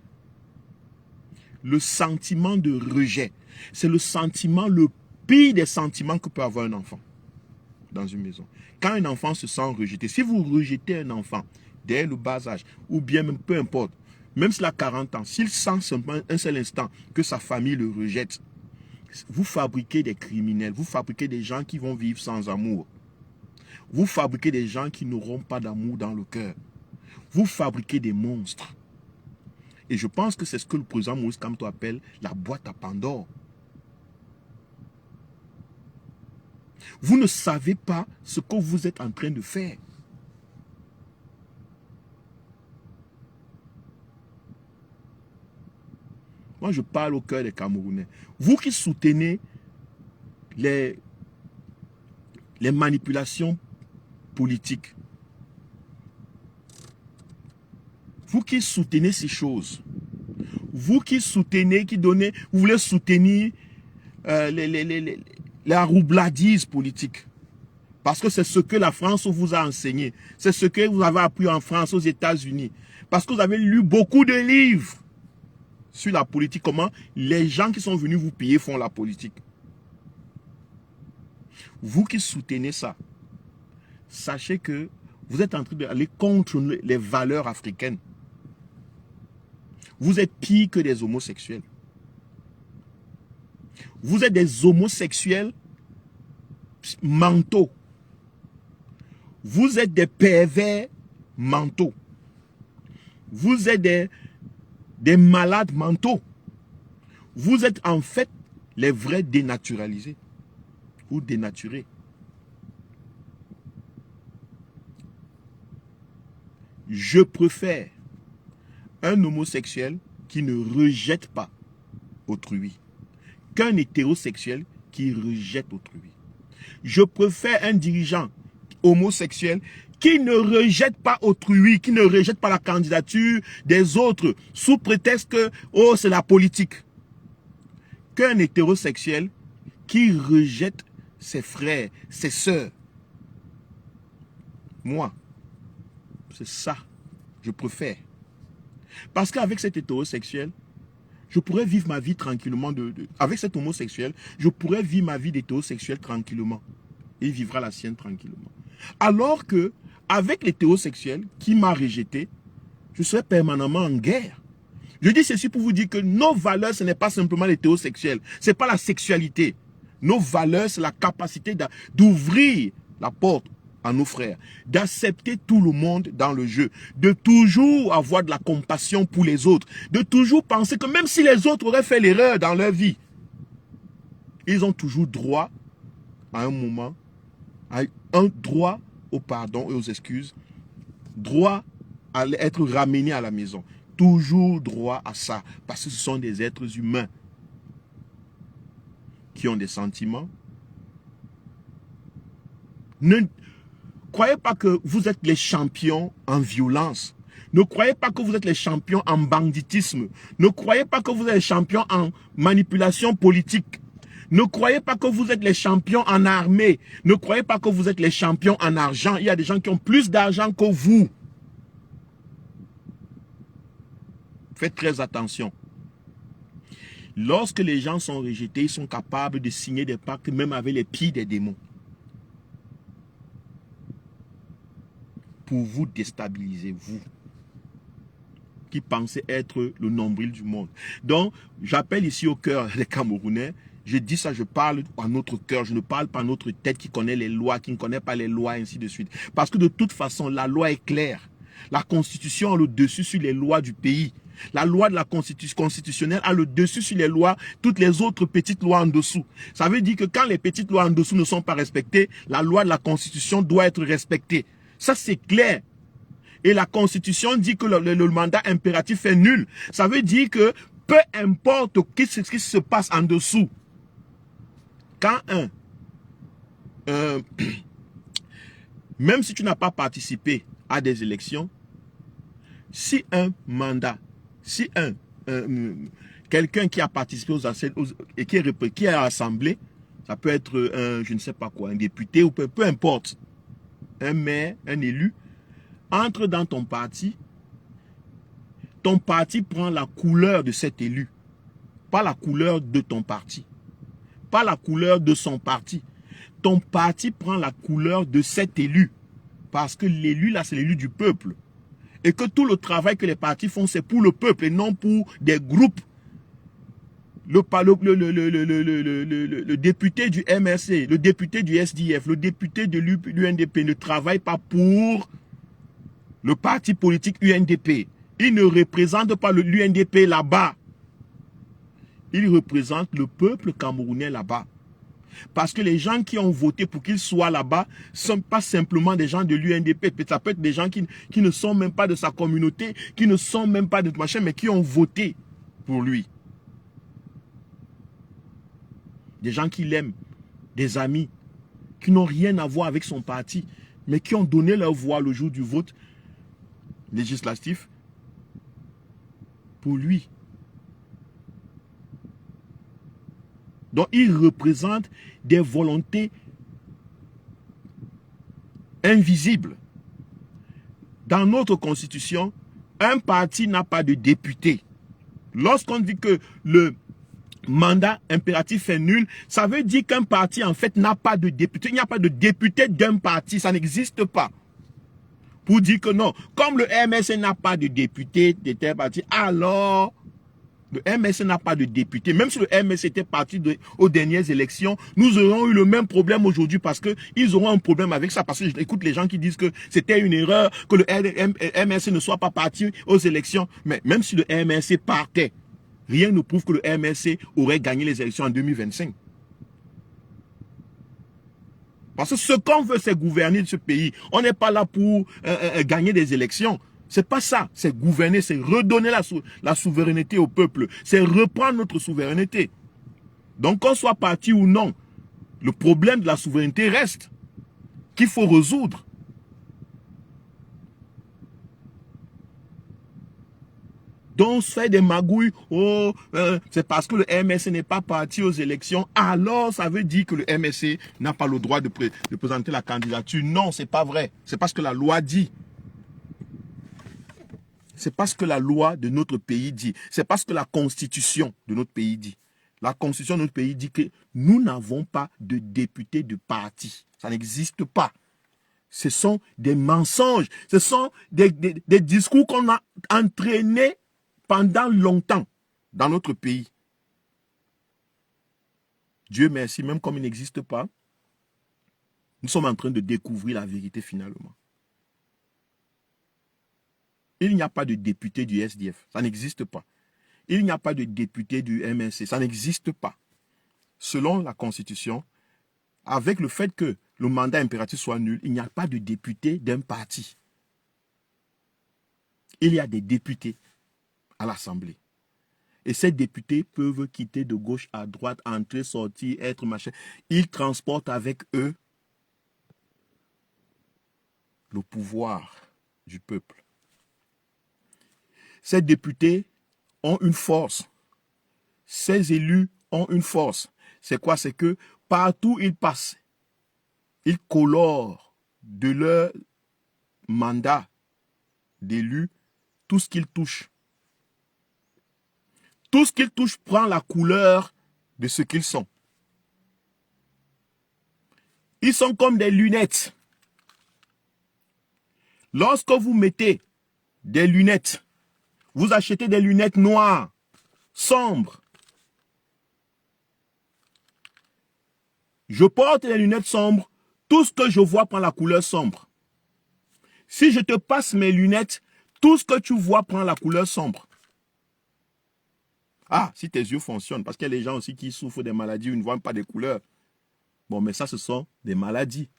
Le sentiment de rejet, c'est le sentiment, le pire des sentiments que peut avoir un enfant dans une maison. Quand un enfant se sent rejeté, si vous rejetez un enfant dès le bas âge, ou bien même peu importe, même s'il a 40 ans, s'il sent simplement un seul instant que sa famille le rejette, vous fabriquez des criminels, vous fabriquez des gens qui vont vivre sans amour. Vous fabriquez des gens qui n'auront pas d'amour dans le cœur. Vous fabriquez des monstres. Et je pense que c'est ce que le président Maurice Kamto appelle la boîte à Pandore. Vous ne savez pas ce que vous êtes en train de faire. Moi, je parle au cœur des Camerounais. Vous qui soutenez les manipulations politiques, vous qui soutenez ces choses, vous qui soutenez, vous voulez soutenir la roubladise politique, parce que c'est ce que la France vous a enseigné, c'est ce que vous avez appris en France, aux États-Unis, parce que vous avez lu beaucoup de livres sur la politique, comment les gens qui sont venus vous payer font la politique. Vous qui soutenez ça, sachez que vous êtes en train d'aller contre les valeurs africaines. Vous êtes pire que des homosexuels. Vous êtes des homosexuels mentaux. Vous êtes des pervers mentaux. Vous êtes des malades mentaux. Vous êtes en fait les vrais dénaturalisés. Ou dénaturés. Je préfère un homosexuel qui ne rejette pas autrui qu'un hétérosexuel qui rejette autrui. Je préfère un dirigeant homosexuel qui ne rejette pas autrui, qui ne rejette pas la candidature des autres, sous prétexte que, oh, c'est la politique. Qu'un hétérosexuel qui rejette ses frères, ses sœurs. Moi, c'est ça, je préfère. Parce qu'avec cet hétérosexuel, je pourrais vivre ma vie tranquillement. Avec cet homosexuel, je pourrais vivre ma vie d'hétérosexuel tranquillement. Et il vivra la sienne tranquillement. Alors que, avec l'hétérosexuel qui m'a rejeté, je serai permanemment en guerre. Je dis ceci pour vous dire que nos valeurs, ce n'est pas simplement l'hétérosexuel. Ce n'est pas la sexualité. Nos valeurs, c'est la capacité d'ouvrir la porte à nos frères, d'accepter tout le monde dans le jeu, de toujours avoir de la compassion pour les autres, de toujours penser que même si les autres auraient fait l'erreur dans leur vie, ils ont toujours droit à un moment, à un droit au pardon et aux excuses, droit à être ramené à la maison, toujours droit à ça, parce que ce sont des êtres humains qui ont des sentiments. Ne croyez pas que vous êtes les champions en violence. Ne croyez pas que vous êtes les champions en banditisme. Ne croyez pas que vous êtes les champions en manipulation politique. Ne croyez pas que vous êtes les champions en armée. Ne croyez pas que vous êtes les champions en argent. Il y a des gens qui ont plus d'argent que vous. Faites très attention. Lorsque les gens sont rejetés, ils sont capables de signer des pactes même avec les pieds des démons. Pour vous déstabiliser, vous, qui pensez être le nombril du monde. Donc, j'appelle ici au cœur des Camerounais. Je dis ça, je parle à notre cœur. Je ne parle pas à notre tête qui connaît les lois, qui ne connaît pas les lois, ainsi de suite. Parce que de toute façon, la loi est claire. La Constitution a le dessus sur les lois du pays. La loi de la Constitution constitutionnelle a le dessus sur les lois, toutes les autres petites lois en dessous. Ça veut dire que quand les petites lois en dessous ne sont pas respectées, la loi de la Constitution doit être respectée. Ça, c'est clair. Et la Constitution dit que le mandat impératif est nul. Ça veut dire que peu importe ce qui se passe en dessous, quand même si tu n'as pas participé à des élections, si un mandat, si quelqu'un qui a participé aux et qui est assemblé, ça peut être je ne sais pas quoi, un député ou peu importe, un maire, un élu, entre dans ton parti prend la couleur de cet élu, pas la couleur de ton parti, pas la couleur de son parti. Ton parti prend la couleur de cet élu, parce que l'élu là, c'est l'élu du peuple. Et que tout le travail que les partis font, c'est pour le peuple et non pour des groupes. Le député du MRC, le député du SDF, le député de l'UNDP ne travaille pas pour le parti politique UNDP. Il ne représente pas l'UNDP là-bas. Il représente le peuple camerounais là-bas. Parce que les gens qui ont voté pour qu'il soit là-bas ne sont pas simplement des gens de l'UNDP. Ça peut être des gens qui ne sont même pas de sa communauté, qui ne sont même pas de machin, mais qui ont voté pour lui. Des gens qui l'aiment, des amis, qui n'ont rien à voir avec son parti, mais qui ont donné leur voix le jour du vote législatif pour lui. Donc, il représente des volontés invisibles. Dans notre constitution, un parti n'a pas de député. Lorsqu'on dit que le mandat impératif est nul, ça veut dire qu'un parti, en fait, n'a pas de député. Il n'y a pas de député d'un parti, ça n'existe pas. Pour dire que non, comme le MSC n'a pas de député de tel parti, alors le MSC n'a pas de député. Même si le MSC était parti aux dernières élections, nous aurons eu le même problème aujourd'hui parce qu'ils auront un problème avec ça. Parce que j'écoute les gens qui disent que c'était une erreur, que le MSC ne soit pas parti aux élections. Mais même si le MSC partait, rien ne prouve que le MSC aurait gagné les élections en 2025. Parce que ce qu'on veut, c'est gouverner ce pays. On n'est pas là pour gagner des élections. C'est pas ça. C'est gouverner, c'est redonner la souveraineté au peuple. C'est reprendre notre souveraineté. Donc, qu'on soit parti ou non, le problème de la souveraineté reste, qu'il faut résoudre. Donc, faire des magouilles, oh, c'est parce que le MSC n'est pas parti aux élections, alors ça veut dire que le MSC n'a pas le droit de présenter la candidature. Non, c'est pas vrai. C'est parce que la loi dit. C'est parce que la loi de notre pays dit. C'est parce que la constitution de notre pays dit. La constitution de notre pays dit que nous n'avons pas de députés de parti. Ça n'existe pas. Ce sont des mensonges. Ce sont des discours qu'on a entraînés pendant longtemps dans notre pays. Dieu merci, même comme il n'existe pas, nous sommes en train de découvrir la vérité finalement. Il n'y a pas de député du SDF. Ça n'existe pas. Il n'y a pas de député du MNC. Ça n'existe pas. Selon la Constitution, avec le fait que le mandat impératif soit nul, il n'y a pas de député d'un parti. Il y a des députés à l'Assemblée. Et ces députés peuvent quitter de gauche à droite, entrer, sortir, être machin. Ils transportent avec eux le pouvoir du peuple. Ces députés ont une force. Ces élus ont une force. C'est quoi? C'est que partout où ils passent, ils colorent de leur mandat d'élu tout ce qu'ils touchent. Tout ce qu'ils touchent prend la couleur de ce qu'ils sont. Ils sont comme des lunettes. Lorsque vous mettez des lunettes, vous achetez des lunettes noires, sombres. Je porte des lunettes sombres, tout ce que je vois prend la couleur sombre. Si je te passe mes lunettes, tout ce que tu vois prend la couleur sombre. Ah, si tes yeux fonctionnent, parce qu'il y a des gens aussi qui souffrent des maladies où ils ne voient pas des couleurs. Bon, mais ça, ce sont des maladies.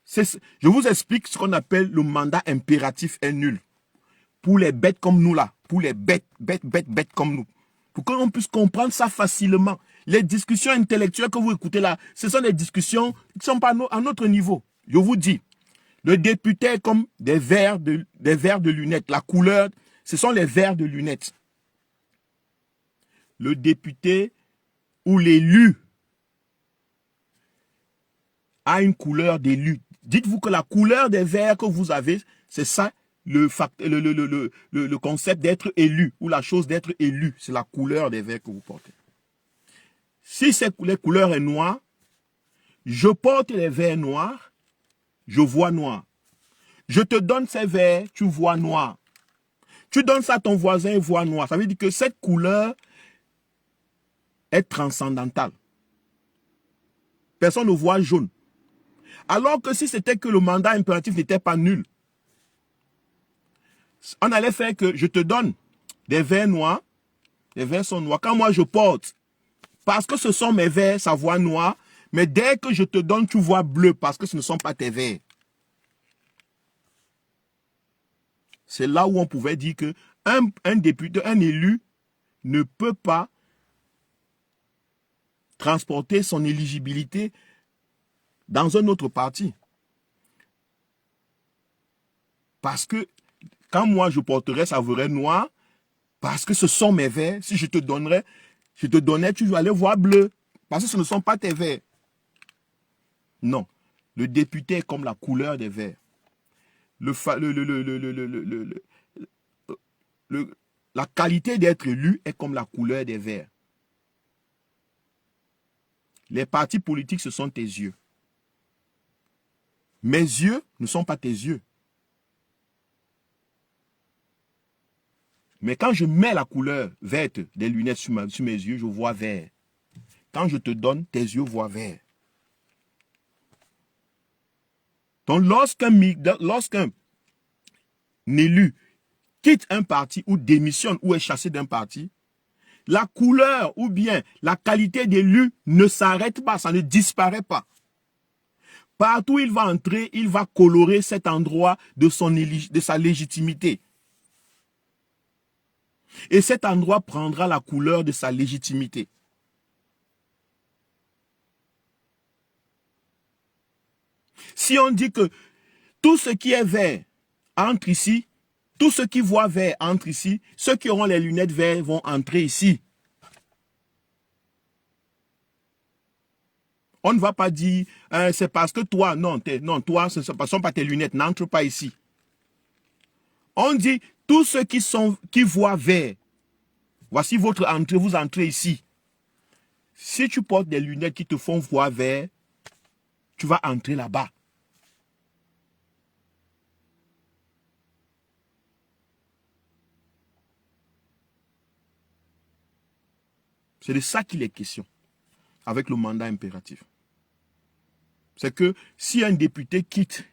Je vous explique ce qu'on appelle le mandat impératif est nul. Pour les bêtes comme nous là, pour les bêtes comme nous. Pour qu'on puisse comprendre ça facilement. Les discussions intellectuelles que vous écoutez là, ce sont des discussions qui ne sont pas à notre niveau. Je vous dis, le député est comme des verres de lunettes. La couleur, ce sont les verres de lunettes. Le député ou l'élu a une couleur d'élu. Dites-vous que la couleur des verres que vous avez, c'est ça le concept d'être élu ou la chose d'être élu. C'est la couleur des verres que vous portez. Si les couleurs est noire, je porte les verres noirs, je vois noir. Je te donne ces verres, tu vois noir. Tu donnes ça à ton voisin, il voit noir. Ça veut dire que cette couleur est transcendantale. Personne ne voit jaune. Alors que si c'était que le mandat impératif n'était pas nul, on allait faire que je te donne des verres noirs, les verres sont noirs. Quand moi je porte, parce que ce sont mes verres, ça voit noir, mais dès que je te donne, tu vois bleu, parce que ce ne sont pas tes verres. C'est là où on pouvait dire que un député, un élu, ne peut pas transporter son éligibilité dans un autre parti. Parce que quand moi je porterais, ça verrait noir, parce que ce sont mes verres. Si je te donnais, tu vas aller voir bleu, parce que ce ne sont pas tes verres. Non, le député est comme la couleur des verres. La qualité d'être élu est comme la couleur des verres. Les partis politiques, ce sont tes yeux. Mes yeux ne sont pas tes yeux. Mais quand je mets la couleur verte des lunettes sur mes yeux, je vois vert. Quand je te donne, tes yeux voient vert. Donc lorsqu'un élu quitte un parti ou démissionne ou est chassé d'un parti, la couleur ou bien la qualité d'élu ne s'arrête pas, ça ne disparaît pas. Partout où il va entrer, il va colorer cet endroit de sa légitimité. Et cet endroit prendra la couleur de sa légitimité. Si on dit que tout ce qui est vert entre ici, Tous ceux qui voient vert entrent ici. Ceux qui auront les lunettes vertes vont entrer ici. On ne va pas dire, c'est parce que toi, non, toi, ce ne sont pas tes lunettes, n'entre pas ici. On dit, tous ceux qui voient vert, voici votre entrée, vous entrez ici. Si tu portes des lunettes qui te font voir vert, tu vas entrer là-bas. C'est de ça qu'il est question, avec le mandat impératif. C'est que si un député quitte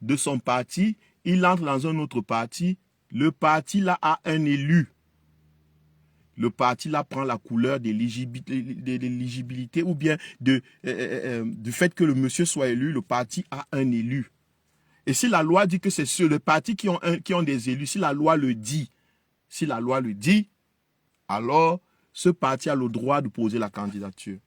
de son parti, il entre dans un autre parti, le parti là a un élu. Le parti là prend la couleur de l'éligibilité ou bien du fait que le monsieur soit élu, le parti a un élu. Et si la loi dit que c'est sur le parti qui ont des élus, si la loi le dit, alors ce parti a le droit de poser la candidature.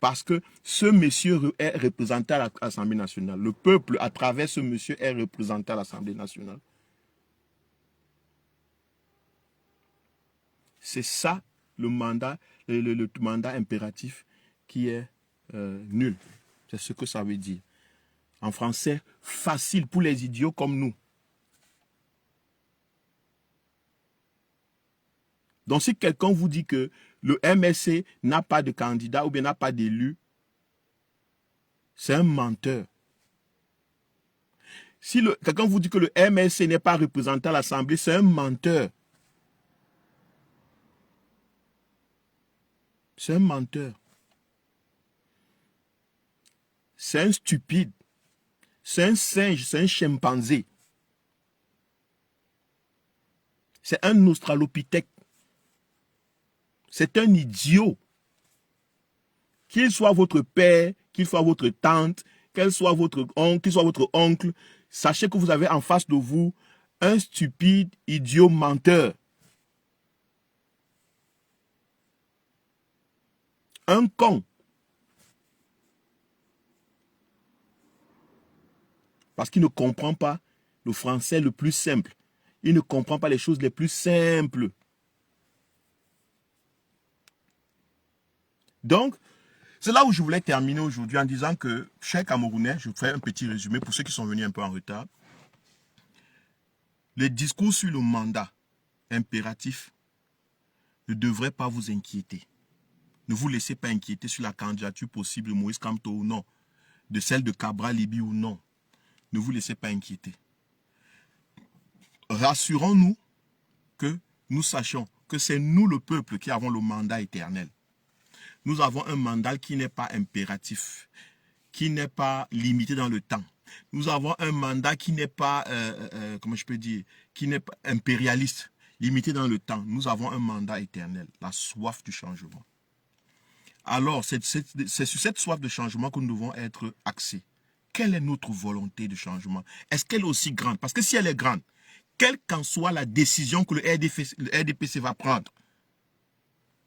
Parce que ce monsieur est représenté à l'Assemblée nationale. Le peuple, à travers ce monsieur, est représenté à l'Assemblée nationale. C'est ça le mandat impératif qui est nul. C'est ce que ça veut dire. En français, facile pour les idiots comme nous. Donc si quelqu'un vous dit que le MSC n'a pas de candidat ou bien n'a pas d'élu, c'est un menteur. Si quelqu'un vous dit que le MSC n'est pas représenté à l'Assemblée, c'est un menteur. C'est un menteur. C'est un stupide. C'est un singe, c'est un chimpanzé. C'est un australopithèque. C'est un idiot. Qu'il soit votre père, qu'il soit votre tante, qu'il soit votre oncle, sachez que vous avez en face de vous un stupide, idiot, menteur. Un con. Parce qu'il ne comprend pas le français le plus simple. Il ne comprend pas les choses les plus simples. Donc, c'est là où je voulais terminer aujourd'hui en disant que, chers Camerounais, je fais un petit résumé pour ceux qui sont venus un peu en retard. Les discours sur le mandat impératif ne devraient pas vous inquiéter. Ne vous laissez pas inquiéter sur la candidature possible de Moïse Kamto ou non, de celle de Cabral Libi ou non. Ne vous laissez pas inquiéter. Rassurons-nous que nous sachions que c'est nous, le peuple, qui avons le mandat éternel. Nous avons un mandat qui n'est pas impératif, qui n'est pas limité dans le temps. Nous avons un mandat qui n'est pas, comment je peux dire, qui n'est pas impérialiste, limité dans le temps. Nous avons un mandat éternel, la soif du changement. Alors, c'est sur cette soif de changement que nous devons être axés. Quelle est notre volonté de changement? Est-ce qu'elle est aussi grande? Parce que si elle est grande, quelle qu'en soit la décision que le RDPC va prendre,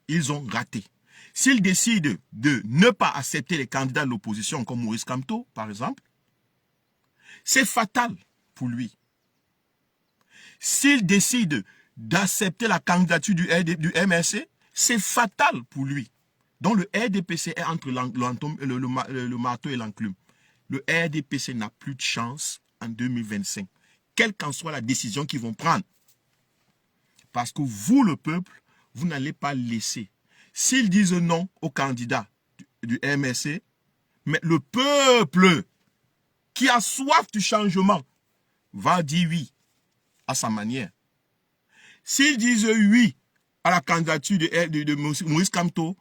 ils ont raté. S'ils décident de ne pas accepter les candidats de l'opposition comme Moïse Kamto, par exemple, c'est fatal pour lui. S'ils décident d'accepter la candidature du MRC, c'est fatal pour lui. Donc le RDPC est entre le marteau et l'enclume. Le RDPC n'a plus de chance en 2025, quelle qu'en soit la décision qu'ils vont prendre. Parce que vous, le peuple, vous n'allez pas laisser. S'ils disent non au candidat du MRC, mais le peuple qui a soif du changement va dire oui à sa manière. S'ils disent oui à la candidature de Moïse Kamto,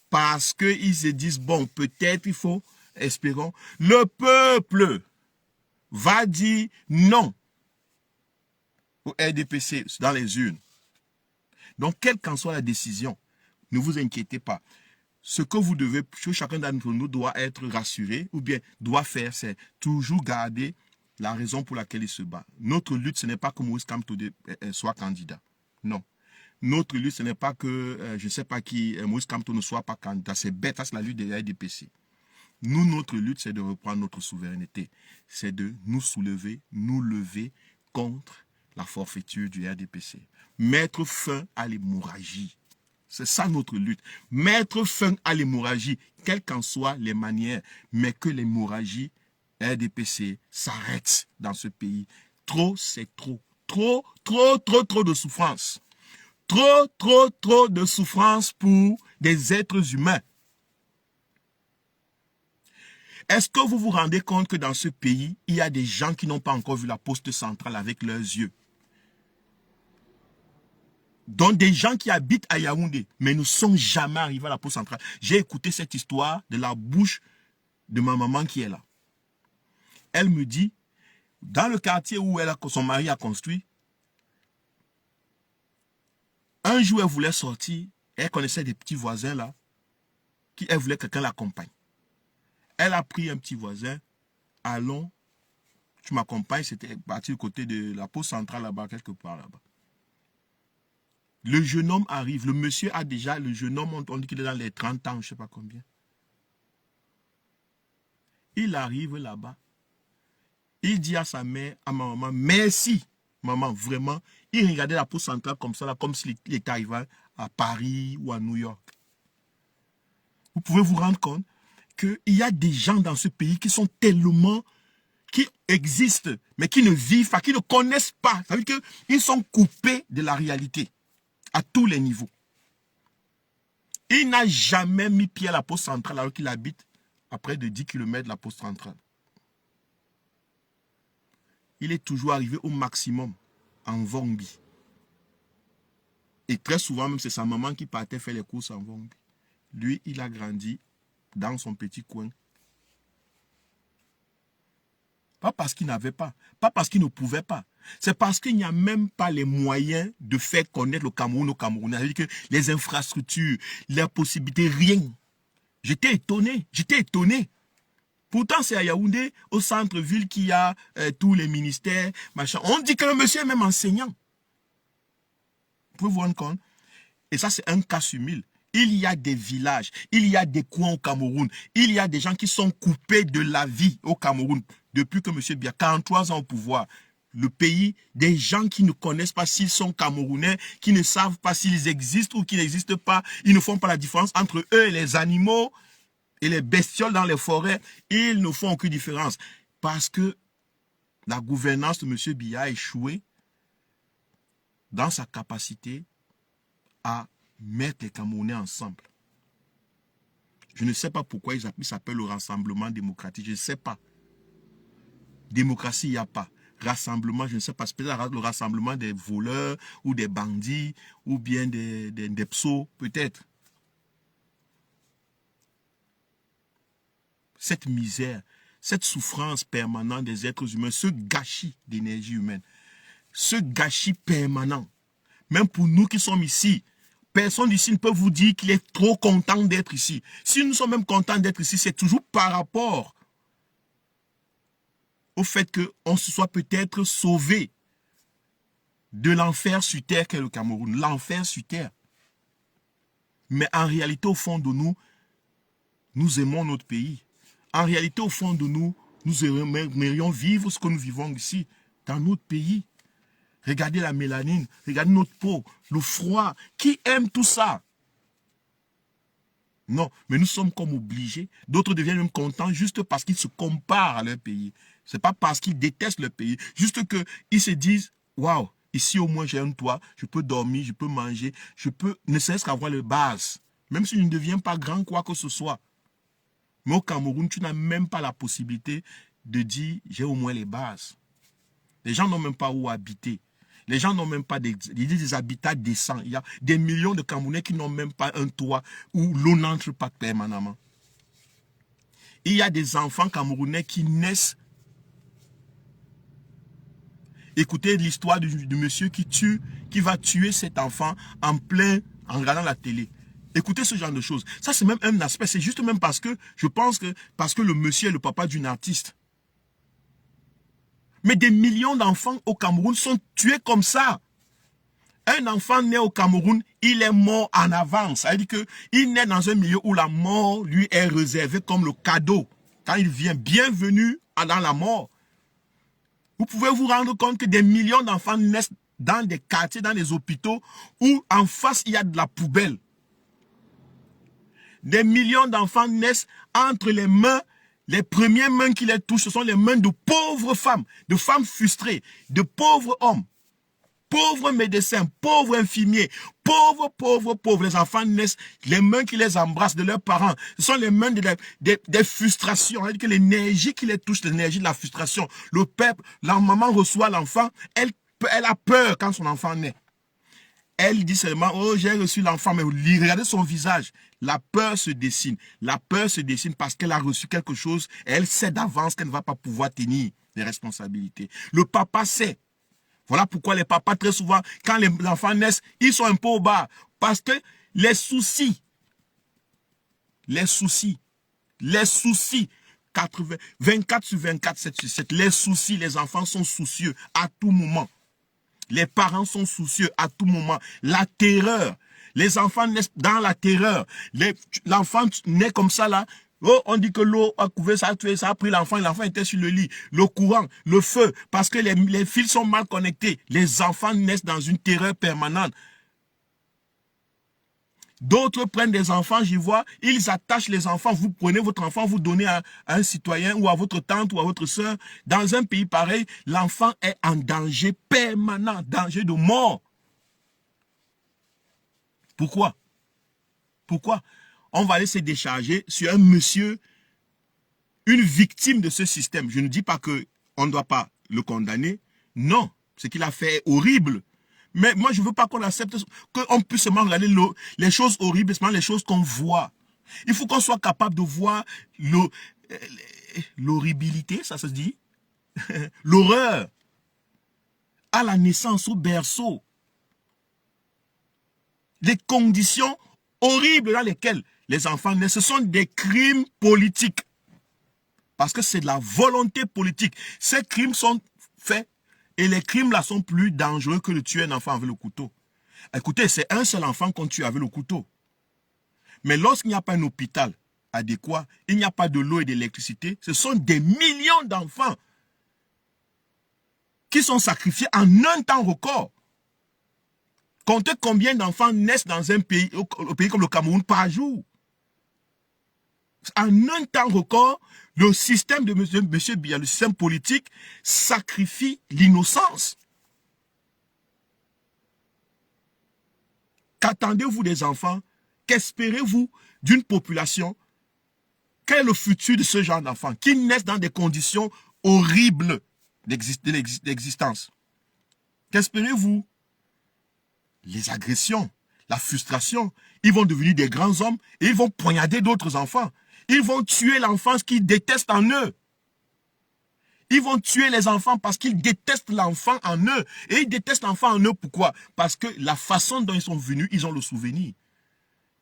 parce qu'ils se disent, bon, peut-être il faut, espérons, le peuple va dire non au RDPC dans les urnes. Donc, quelle qu'en soit la décision, ne vous inquiétez pas. Ce que vous devez, chacun d'entre nous doit être rassuré ou bien doit faire, c'est toujours garder la raison pour laquelle il se bat. Notre lutte, ce n'est pas que Moïse Kamto soit candidat. Non. Notre lutte, ce n'est pas que, je ne sais pas qui, Moïse Kamto ne soit pas candidat. C'est bête, c'est la lutte des RDPC. Nous, notre lutte, c'est de reprendre notre souveraineté. C'est de nous soulever, nous lever contre la forfaiture du RDPC. Mettre fin à l'hémorragie. C'est ça notre lutte. Mettre fin à l'hémorragie, quelles qu'en soient les manières, mais que l'hémorragie RDPC s'arrête dans ce pays. Trop, c'est trop. Trop, trop, trop, trop de souffrance. Trop, trop, trop de souffrance pour des êtres humains. Est-ce que vous vous rendez compte que dans ce pays, il y a des gens qui n'ont pas encore vu la poste centrale avec leurs yeux? Donc des gens qui habitent à Yaoundé, mais ne sont jamais arrivés à la poste centrale. J'ai écouté cette histoire de la bouche de ma maman qui est là. Elle me dit, dans le quartier où son mari a construit, un jour elle voulait sortir, elle connaissait des petits voisins là, elle voulait que quelqu'un l'accompagne. Elle a pris un petit voisin, allons, tu m'accompagnes, c'était parti du côté de la poste centrale là-bas, quelque part là-bas. Le jeune homme arrive, le monsieur a déjà, le jeune homme, on dit qu'il est dans les 30 ans, je ne sais pas combien. Il arrive là-bas, il dit à sa mère, à ma maman, merci, maman, vraiment. Il regardait la poste centrale comme ça, là, comme s'il était arrivé à Paris ou à New York. Vous pouvez vous rendre compte qu'il y a des gens dans ce pays qui sont tellement, qui existent, mais qui ne vivent pas, qui ne connaissent pas. Ça veut dire qu'ils sont coupés de la réalité, à tous les niveaux. Il n'a jamais mis pied à la poste centrale alors qu'il habite à près de 10 km de la poste centrale. Il est toujours arrivé au maximum en Vongbi. Et très souvent, même c'est sa maman qui partait faire les courses en Vongbi. Lui, il a grandi dans son petit coin. Pas parce qu'il n'avait pas, pas parce qu'il ne pouvait pas. C'est parce qu'il n'y a même pas les moyens de faire connaître le Cameroun aux Camerounais. C'est-à-dire que les infrastructures, les possibilités, rien. J'étais étonné, j'étais étonné. Pourtant, c'est à Yaoundé, au centre-ville, qu'il y a tous les ministères, machin. On dit que le monsieur est même enseignant. Vous pouvez vous rendre compte? Et ça, c'est un cas sur 1000. Il y a des villages, il y a des coins au Cameroun, il y a des gens qui sont coupés de la vie au Cameroun. Depuis que M. Biya, 43 ans au pouvoir, le pays, des gens qui ne connaissent pas s'ils sont Camerounais, qui ne savent pas s'ils existent ou qu'ils n'existent pas, ils ne font pas la différence entre eux et les animaux et les bestioles dans les forêts, ils ne font aucune différence. Parce que la gouvernance de M. Biya a échoué dans sa capacité à mettre les Camerounais ensemble. Je ne sais pas pourquoi ils s'appellent le Rassemblement démocratique. Je ne sais pas. Démocratie, il n'y a pas. Rassemblement, je ne sais pas. C'est peut-être le rassemblement des voleurs ou des bandits ou bien des psos, peut-être. Cette misère, cette souffrance permanente des êtres humains, ce gâchis d'énergie humaine, ce gâchis permanent, même pour nous qui sommes ici, personne ici ne peut vous dire qu'il est trop content d'être ici. Si nous sommes même contents d'être ici, c'est toujours par rapport au fait qu'on se soit peut-être sauvé de l'enfer sur terre qu'est le Cameroun. L'enfer sur terre. Mais en réalité, au fond de nous, nous aimons notre pays. En réalité, au fond de nous, nous aimerions vivre ce que nous vivons ici, dans notre pays. Regardez la mélanine, regardez notre peau, le froid. Qui aime tout ça? Non, mais nous sommes comme obligés. D'autres deviennent même contents juste parce qu'ils se comparent à leur pays. Ce n'est pas parce qu'ils détestent leur pays. Juste qu'ils se disent, waouh, ici au moins j'ai un toit, je peux dormir, je peux manger, je peux ne serait-ce qu'avoir les bases. Même si je ne deviens pas grand quoi que ce soit. Mais au Cameroun, tu n'as même pas la possibilité de dire, j'ai au moins les bases. Les gens n'ont même pas où habiter. Les gens n'ont même pas des habitats décents. Il y a des millions de Camerounais qui n'ont même pas un toit où l'eau n'entre pas permanemment. Il y a des enfants camerounais qui naissent. Écoutez l'histoire du monsieur qui va tuer cet enfant en regardant la télé. Écoutez ce genre de choses. Ça, c'est même un aspect. C'est juste même parce que, je pense que, parce que le monsieur est le papa d'une artiste. Mais des millions d'enfants au Cameroun sont tués comme ça. Un enfant né au Cameroun, il est mort en avance. Ça veut dire qu'il naît dans un milieu où la mort lui est réservée comme le cadeau. Quand il vient, bienvenue dans la mort. Vous pouvez vous rendre compte que des millions d'enfants naissent dans des quartiers, dans des hôpitaux, où en face, il y a de la poubelle. Des millions d'enfants naissent entre les mains, les premières mains qui les touchent, ce sont les mains de pauvres femmes, de femmes frustrées, de pauvres hommes, pauvres médecins, pauvres infirmiers, pauvres. Les enfants naissent, les mains qui les embrassent de leurs parents, ce sont les mains des frustrations. C'est-à-dire que l'énergie qui les touche, l'énergie de la frustration. Le père, la maman reçoit l'enfant, elle a peur quand son enfant naît. Elle dit seulement, oh, j'ai reçu l'enfant, mais regardez son visage. La peur se dessine. La peur se dessine parce qu'elle a reçu quelque chose et elle sait d'avance qu'elle ne va pas pouvoir tenir les responsabilités. Le papa sait. Voilà pourquoi les papas, très souvent, quand les enfants naissent, ils sont un peu au bas. Parce que les soucis, 24 sur 24, 7 sur 7, les soucis, les enfants sont soucieux à tout moment. Les parents sont soucieux à tout moment. La terreur. Les enfants naissent dans la terreur. L'enfant naît comme ça là. Oh, on dit que l'eau a couvert, ça a tué, ça a pris l'enfant. L'enfant était sur le lit. Le courant, le feu, parce que les fils sont mal connectés. Les enfants naissent dans une terreur permanente. D'autres prennent des enfants, j'y vois, ils attachent les enfants. Vous prenez votre enfant, vous donnez à un citoyen ou à votre tante ou à votre soeur. Dans un pays pareil, l'enfant est en danger permanent, danger de mort. Pourquoi? Pourquoi? On va aller se décharger sur un monsieur, une victime de ce système. Je ne dis pas qu'on ne doit pas le condamner. Non, ce qu'il a fait est horrible. Mais moi, je ne veux pas qu'on accepte, qu'on puisse seulement regarder les choses horribles, seulement les choses qu'on voit. Il faut qu'on soit capable de voir l'horribilité, ça se dit, l'horreur, à la naissance, au berceau. Les conditions horribles dans lesquelles les enfants naissent, ce sont des crimes politiques. Parce que c'est de la volonté politique. Ces crimes sont faits. Et les crimes là sont plus dangereux que de tuer un enfant avec le couteau. Écoutez, c'est un seul enfant qu'on tue avec le couteau. Mais lorsqu'il n'y a pas un hôpital adéquat, il n'y a pas de l'eau et d'électricité, ce sont des millions d'enfants qui sont sacrifiés en un temps record. Comptez combien d'enfants naissent dans un pays, au pays comme le Cameroun par jour. En un temps record, le système de M. Biya, le système politique, sacrifie l'innocence. Qu'attendez-vous des enfants? Qu'espérez-vous d'une population? Quel est le futur de ce genre d'enfants qui naissent dans des conditions horribles d'existence? Qu'espérez-vous? Les agressions, la frustration. Ils vont devenir des grands hommes et ils vont poignarder d'autres enfants. Ils vont tuer l'enfance qu'ils détestent en eux. Ils vont tuer les enfants parce qu'ils détestent l'enfant en eux. Et ils détestent l'enfant en eux, pourquoi? Parce que la façon dont ils sont venus, ils ont le souvenir.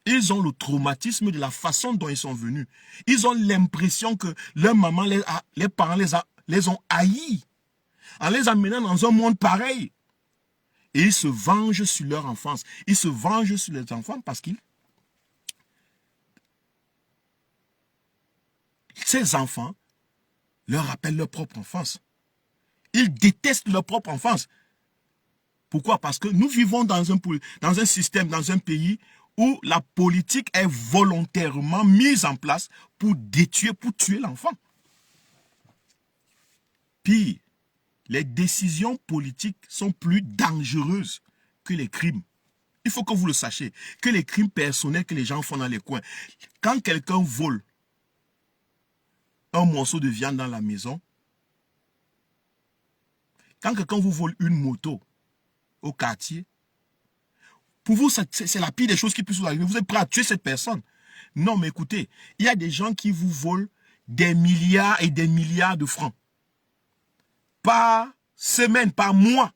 Ils ont le traumatisme de la façon dont ils sont venus. Ils ont l'impression que leur maman, les parents les ont haïs. En les amenant dans un monde pareil. Et ils se vengent sur leur enfance. Ils se vengent sur les enfants parce qu'ils... Ces enfants leur rappellent leur propre enfance. Ils détestent leur propre enfance. Pourquoi? Parce que nous vivons dans un système, dans un pays où la politique est volontairement mise en place pour détruire, pour tuer l'enfant. Pire, les décisions politiques sont plus dangereuses que les crimes. Il faut que vous le sachiez, que les crimes personnels que les gens font dans les coins. Quand quelqu'un vole un morceau de viande dans la maison, quand quelqu'un vous vole une moto au quartier, pour vous, c'est la pire des choses qui puissent vous arriver. Vous êtes prêt à tuer cette personne. Non, mais écoutez, il y a des gens qui vous volent des milliards et des milliards de francs. Par semaine, par mois.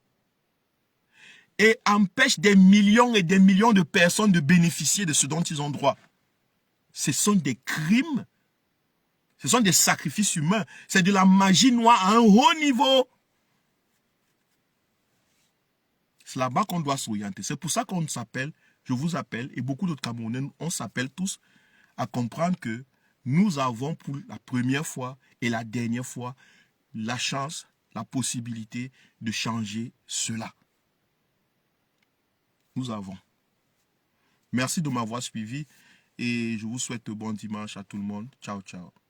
Et empêchent des millions et des millions de personnes de bénéficier de ce dont ils ont droit. Ce sont des crimes. Ce sont des sacrifices humains. C'est de la magie noire à un haut niveau. C'est là-bas qu'on doit s'orienter. C'est pour ça qu'on s'appelle je vous appelle, et beaucoup d'autres Camerounais, on s'appelle tous à comprendre que nous avons pour la première fois et la dernière fois la chance, la possibilité de changer cela. Nous avons. Merci de m'avoir suivi et je vous souhaite un bon dimanche à tout le monde. Ciao, ciao.